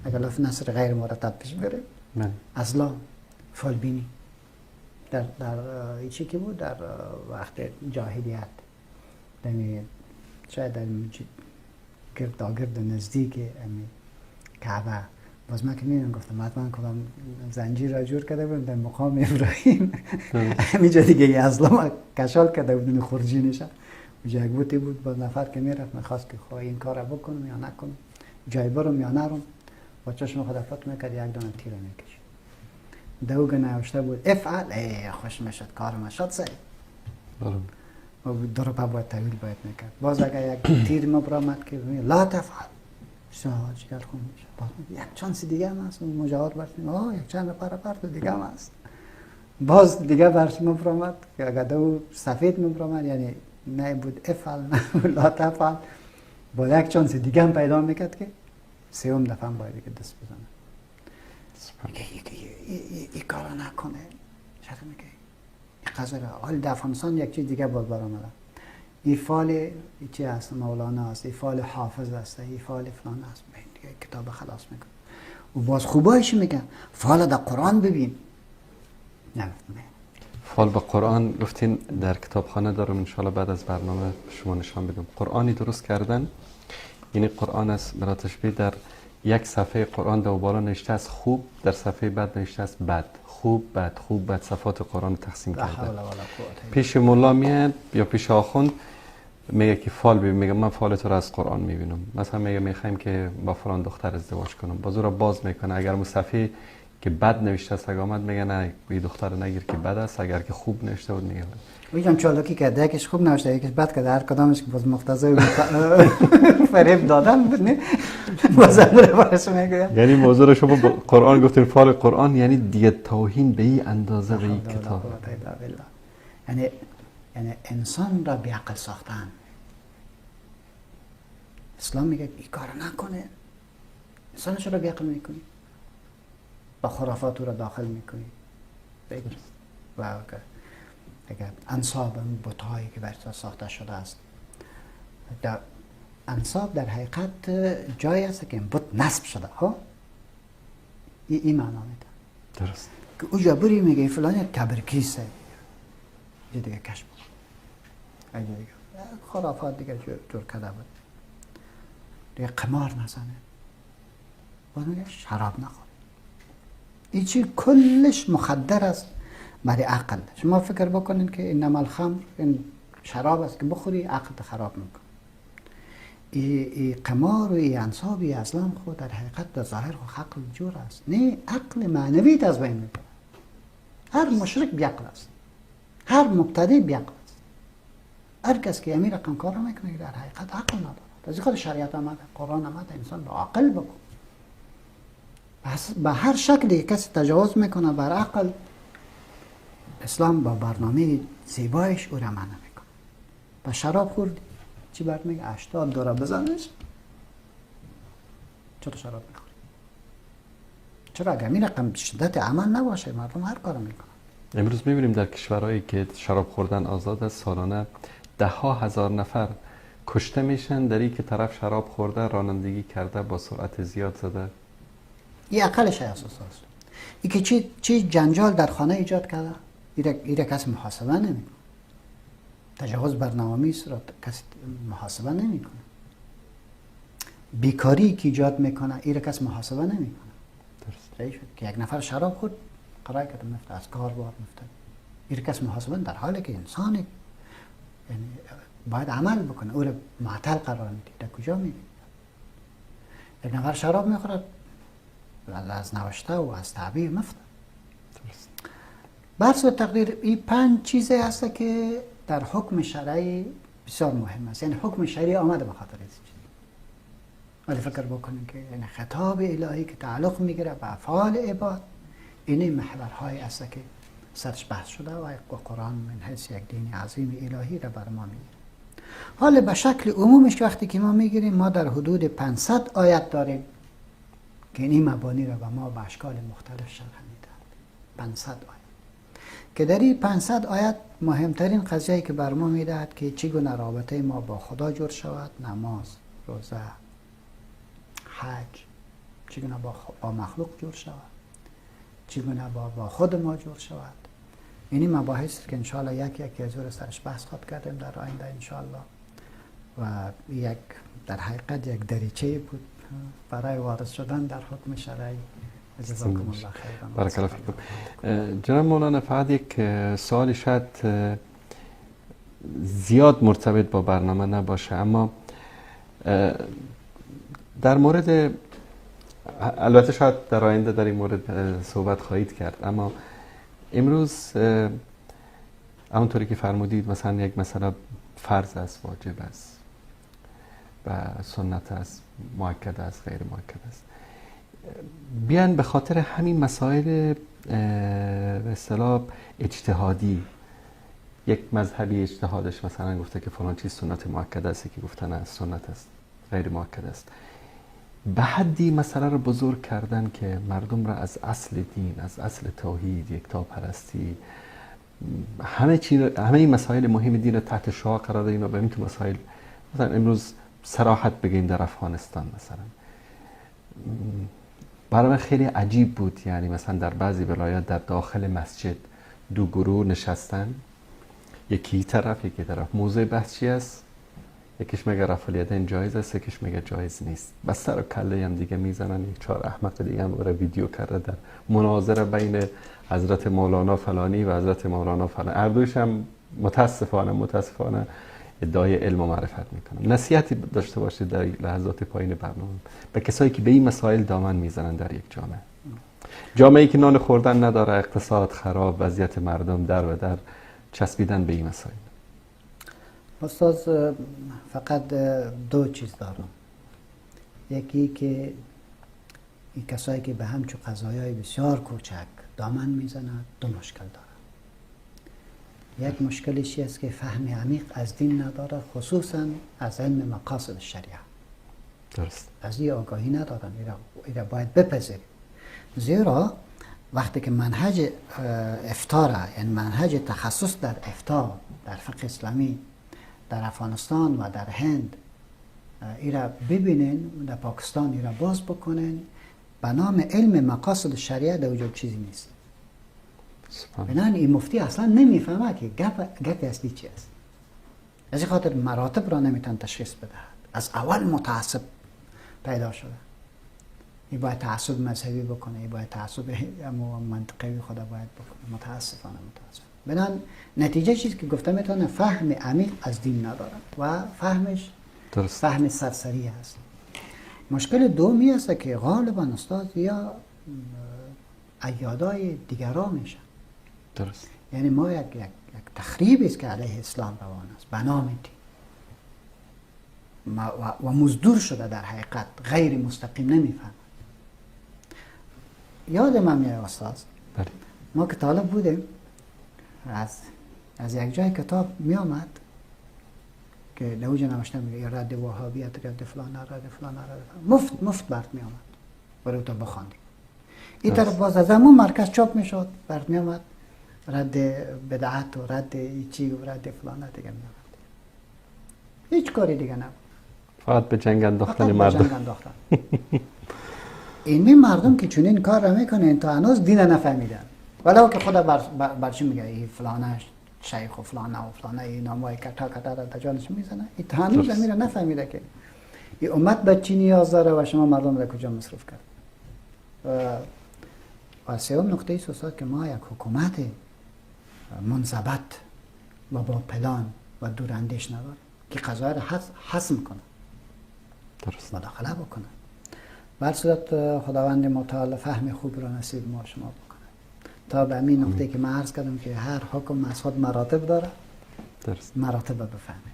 اگر لفظ نصر غیر مرتب پیش بره، ازلام، فالبینی. در چی که بود در وقت جاهلیت، یعنی شاید در گرد نزدیک کعبه، باز من که میدونم گفتم حتما کدام زنجیر را جور کرده بود در مقام ابراهیم همینجا دیگه یه ازلام کشال کرده بود خورجینشا اونجا یک بوتی بود با نفر که میرفت میخواست که خواه این کار را بکنم یا نکنم، جای برم یا نرم، با چشم خود افت میکرد یک دانه تیر میکشید دوگه نوشته بود افعل، ای خوش میشد کارم شد سعی و دو پا باید طویل باید میکرد. باز اگر یک تیر ما برامد که لا تفعل جگر خون میشه، یک چانس دیگه هم هست مجاور برسیم یک چند پرپرت دیگه هم هست. باز دیگه برش ما برامد که اگر دو سفید ما برامد یعنی نه بود افعل نه بود لا تفعل، با یک چانس دیگه هم پیدا میکرد که سیوم دفعه هم باید که دست بزنه. این کارا نکنه چرا میگه این قضا را حال در افغانستان یک چیز دیگه باز برآمده. این فال چی هست؟ مولانا است، این فال حافظ است، این فال فلان است، دیگه کتاب خلاص میکنه و باز خوبایش میگن فال در قرآن ببین. نه فال با قرآن گفتین در کتابخانه دارم انشالله بعد از برنامه شما نشان بدم. قرآنی درست کردن یعنی قرآن است برای تشبیه در یک صفحه قرآن دو بالا نوشته است خوب، در صفحه بعد نوشته است بد، خوب بد خوب بد، صفات قرآن تقسیم کرده. پیش مولا میاد یا پیش آخوند میگه که فال ببین، میگه من فال تو را از قرآن میبینم. مثلا میگه میخوایم که با فلان دختر ازدواج کنم، باز را باز میکنه، اگر اون صفحه که بد نوشته است اگه آمد میگه نه این دختر نگیر که بد است، اگر که خوب نوشته بود میگه میگم چالاکی کرده، یکیش خوب نوشته یکیش بد کرده، هر کدامش که باز مقتضای فریب دادن بود نه باز امر برش میگه. یعنی موضوع شما با قرآن گفتین فال قرآن یعنی دیگه توهین به این اندازه به این کتاب، یعنی انسان را بیعقل ساختن. اسلام میگه این کار نکنه، انسانش را بیعقل میکنی، با خرافات را داخل میکنی و اگر انصاب بت‌هایی که برای ساخته شده است، در انصاب در حقیقت جایی است که بت نصب شده ها، این معنا میده. درست. که اوجا بری میگه فلانی تبرکیسه دیگه کشف دیگه خرافات دیگه جور کرده بود، دیگه قمار نزنه و دیگه شراب نخوره. این چی کلش مخدر است برای عقل. شما فکر بکنین که انما الخمر این شراب است که بخوری عقل خراب میکنه. این قمار و این انصاب اسلام خود در حقیقت در ظاهر خود عقل جور است، نه عقل معنوی از بین میبره. هر مشرک بیعقل است، هر مبتدی بیعقل است. هر کس که امیر رقم کار میکنه در حقیقت عقل نداره. از خود شریعت آمده، قرآن آمده انسان با عقل بکن. به هر شکلی کسی تجاوز میکنه بر عقل، اسلام با برنامه زیبایش او را منع میکنه. با شراب خوردی چی برد میگه 80 داره بزنش، چرا شراب میخوری؟ چرا اگر این رقم شدت عمل نباشه مردم هر کار میکنن. امروز میبینیم در کشورهایی که شراب خوردن آزاد است سالانه 10,000 نفر کشته میشن در این که طرف شراب خورده، رانندگی کرده، با سرعت زیاد زده. این عقلش اساس است. این که چی جنجال در خانه ایجاد کرده، این را کسی محاسبه نمیکنه. تجاوز بر نوامیس را کسی محاسبه نمیکنه. بیکاری که ایجاد میکنه این را کسی محاسبه نمیکنه. صحیح شد که یک نفر شراب خورد قرار کرد مفت از کار بار مفت این کس محاسبه در حالی که انسانی یعنی باید عمل بکنه او را معطل قرار میدید در کجا میدید یک نفر شراب میخورد از نوشته و از تعبیر مفت برس و تقدیر این 5 چیزی هست که در حکم شرعی بسیار مهم است یعنی حکم شرعی آمده به خاطر این چیز ولی فکر بکنید که یعنی خطاب الهی که تعلق میگیره به افعال عباد این محورهایی است که سرش بحث شده و قرآن من حیث یک دین عظیم الهی را بر ما میگیره. حالا به شکل عمومش وقتی که ما میگیریم ما در حدود 500 آیت داریم که این مبانی را به ما به اشکال مختلف شرح میدهد. 500 آیت که در این 500 آیت مهمترین قضیه‌ای که بر ما میدهد که چگونه رابطه ما با خدا جور شود، نماز، روزه، حج، چگونه با مخلوق جور شود، چگونه با خود ما جور شود. اینی مباحث که انشاءالله یکی از او سرش بحث خواهد کردیم در آینده انشاءالله و یک در حقیقت یک دریچه بود برای وارد شدن در حکم شرعی. جزاکم الله خیرا. بارک الله فیکم. جناب مولانا فقط یک سوالی شاید زیاد مرتبط با برنامه نباشه اما در مورد البته شاید در آینده در این مورد صحبت خواهید کرد اما امروز همونطوری که فرمودید مثلا یک مسئله فرض است، واجب است و سنت است، مؤکد است، غیر مؤکد است. بیان به خاطر همین مسائل به اصطلاح اجتهادی یک مذهبی اجتهادش مثلا گفته که فلان چیز سنت مؤکد است که گفتن است سنت است غیر مؤکد است به حدی مسئله رو بزرگ کردن که مردم را از اصل دین، از اصل توحید، یکتاپرستی همه این مسائل مهم دین تحت شعاع قرار دادن و به این تو مسائل مثلا امروز صراحت بگیم در افغانستان مثلا برای من خیلی عجیب بود. یعنی مثلا در بعضی ولایات در داخل مسجد دو گروه نشستن، یکی طرف موضوع بحث چی است؟ یکیش میگه رفع الیدین جایز است، یکیش میگه جایز نیست. بس سر و کله هم دیگه میزنن. یک 4 احمق دیگه هم ویدیو کرده در مناظره بین حضرت مولانا فلانی و حضرت مولانا فلانی. هر دویش هم متاسفانه ادعای علم و معرفت میکنن. نصیحتی داشته باشید در لحظات پایین برنامه به کسایی که به این مسائل دامن میزنن در یک جامعه‌ای که نان خوردن نداره، اقتصاد خراب، وضعیت مردم در و در چسبیدن به این مسائل. استاد فقط 2 چیز دارم. یکی که این کسایی که به همچون قضایای بسیار کوچک دامن میزنند 2 مشکل دارن. یک مشکلش است که فهم عمیق از دین نداره، خصوصا از علم مقاصد شریعه. درست. از این آگاهی ندارن. اینا باید بپذیریم. زیرا وقتی که منهج افتاره، یعنی منهج تخصص در افتا در فقه اسلامی در افغانستان و در هند ایرا ببینین، در پاکستان ایرا باز بکنین، به نام علم مقاصد شریعه در وجود چیزی نیست. بنان این مفتی اصلا نمیفهمه که گپ اصلی چی است. از این خاطر مراتب را نمیتون تشخیص بدهد. از اول متعصب پیدا شده. این باید تعصب مذهبی بکنه، این باید تعصب منطقی خدا باید بکنه. متاسفانه. بنان نتیجه چیزی که گفته میتونه فهم عمیق از دین نداره و فهمش درست. فهم سرسری است. مشکل دومی است که غالبا استاد یا ایادای دیگران میشن. درست. یعنی ما یک تخریبی است که علیه اسلام روان است به نام دین و مزدور شده در حقیقت غیر مستقیم نمیفهم. یادم میاد استاد ما که طالب بودیم از یک جای کتاب می آمد که نوجه نوشته میگه رد وهابیت، رد فلان، رد فلان، مفت برد می آمد برای تو بخواندی. این طرف باز از همون مرکز چاپ می شد برد می آمد رد بدعت و رد چی و رد فلان دیگه می آمد. هیچ کاری دیگه نبود. فقط به جنگ انداختن مردم. این مردم که چون این کار را میکنن تا هنوز دین نفهمیدن. ولو که خدا برچی میگه این فلانه شیخ و فلانه و فلانه این نامای کتا را در جانش میزنه. این تا هنوز امیر نفهمیده که این امت به چی نیاز داره و شما مردم را کجا مصرف کرد. و سوم نکته است استاد که ما یک حکومت منضبط و با پلان و دوراندیش نداریم که قضایا را حسم کنه، درست. مداخله بکنه. بر صورت خداوند متعال فهم خوب را نصیب ما شما بکنه تا به همین نقطه که من عرض کردم که هر حکم از خود مراتب داره، درست. مراتب بفهمیم.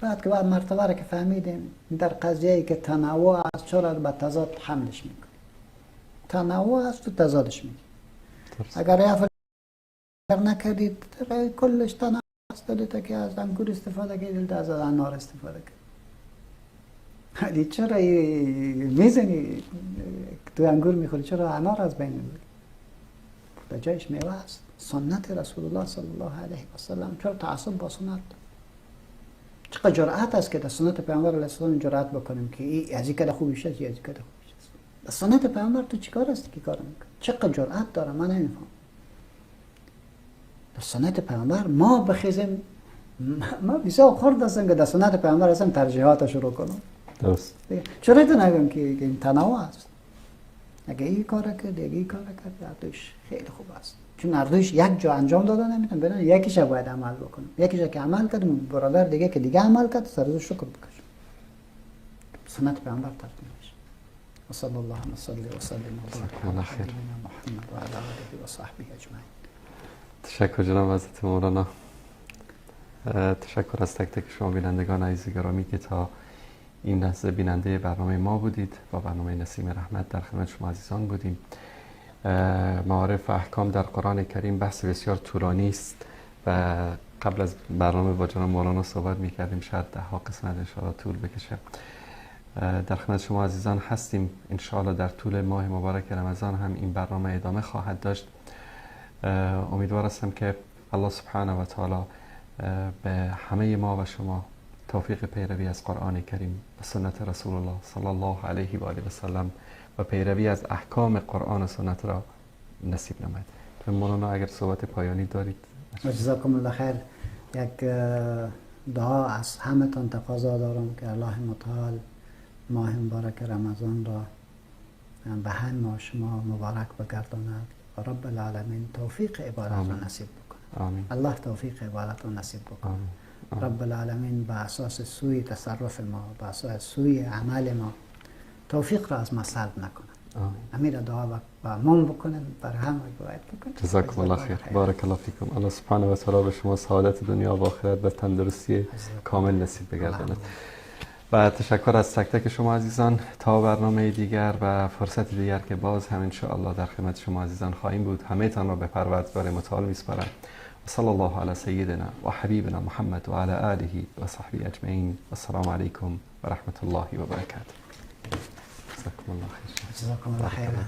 بعد که بعد مرتبه را که فهمیدیم در قضیه‌ای که تنوع است چرا به تضاد حملش میکنیم؟ تنوع است تو تضادش میگیم. اگر یه فرق نکردید کلش تنوع است، دلیل که از انگور استفاده کردید از انار استفاده کردید. ولی چرا میزنی تو انگور میخوری چرا انار از بین میبری؟ در جایش میوه است. سنت رسول الله صلی الله علیه و سلم. چرا تعصب با سنت؟ چقدر جرأت است که در سنت پیامبر علیه السلام جرأت بکنیم که این از این کده خوبیش است یا از این کده خوبیش است. در سنت پیامبر تو چیکار است که کار میکنی؟ چقدر جرأت داره من نمیفهم. در سنت پیامبر ما بخیزیم، ما بسیار خورد هستم که در سنت پیامبر هستم ترجیحات شروع کنم. درست. چرا تو نگم که این تنوع است؟ اگه این کار کرد اگه این کار کرد اردوش خیلی خوب است، چون اردوش یک جا انجام داده نمیتونم برن یکیش باید عمل بکنم، یکیش که عمل کردم برادر دیگه که دیگه عمل کرد سر شکر بکشم. سنت پیامبر ترتیب میشه. و صلی الله و سلم و بارک علی نبینا محمد و علی آله و صحبه اجمعین. تشکر جناب حضرت مولانا. تشکر از تک تک شما بینندگان عزیز گرامی که تا این لحظه بیننده برنامه ما بودید. با برنامه نسیم رحمت در خدمت شما عزیزان بودیم. معارف و احکام در قرآن کریم بحث بسیار طولانی است و قبل از برنامه با جناب مولانا صحبت می‌کردیم شاید 10 قسمت ان شاءالله طول بکشه. در خدمت شما عزیزان هستیم. ان شاءالله در طول ماه مبارک رمضان هم این برنامه ادامه خواهد داشت. امیدوار هستم که الله سبحانه و تعالی به همه ما و شما توفیق پیروی از قرآن کریم و سنت رسول الله صلی الله علیه و آله و سلم و پیروی از احکام قرآن و سنت را نصیب نماید. مولانا اگر صحبت پایانی دارید. جزاکم الله خیر. یک دعا از همتون تقاضا دارم که الله متعال ماه مبارک رمضان را به هم ما شما مبارک بگرداند و رب العالمین توفیق عبادت را نصیب بکنه. آمین. الله توفیق عبادت را نصیب بکنه. رب العالمین به اساس سوی تصرف ما، به اساس سوی عمل ما توفیق را از ما سلب نکنه. امیر دعا با ما بکنن، بر هم باید بکنن. جزاکم الله خیر. بارک الله فیکم. الله سبحانه و تعالی به شما سعادت دنیا و آخرت و تندرستی کامل نصیب بگرداند. و تشکر از تک تک شما عزیزان. تا برنامه دیگر و فرصت دیگر که باز هم ان شاء الله در خدمت شما عزیزان خواهیم بود. همه تان را به پروردگار متعال میسپارم. صلى الله على سيدنا وحبيبنا محمد وعلى آله وصحبه أجمعين. والسلام عليكم ورحمة الله وبركاته. جزاكم الله خير. جزاكم الله خيرا.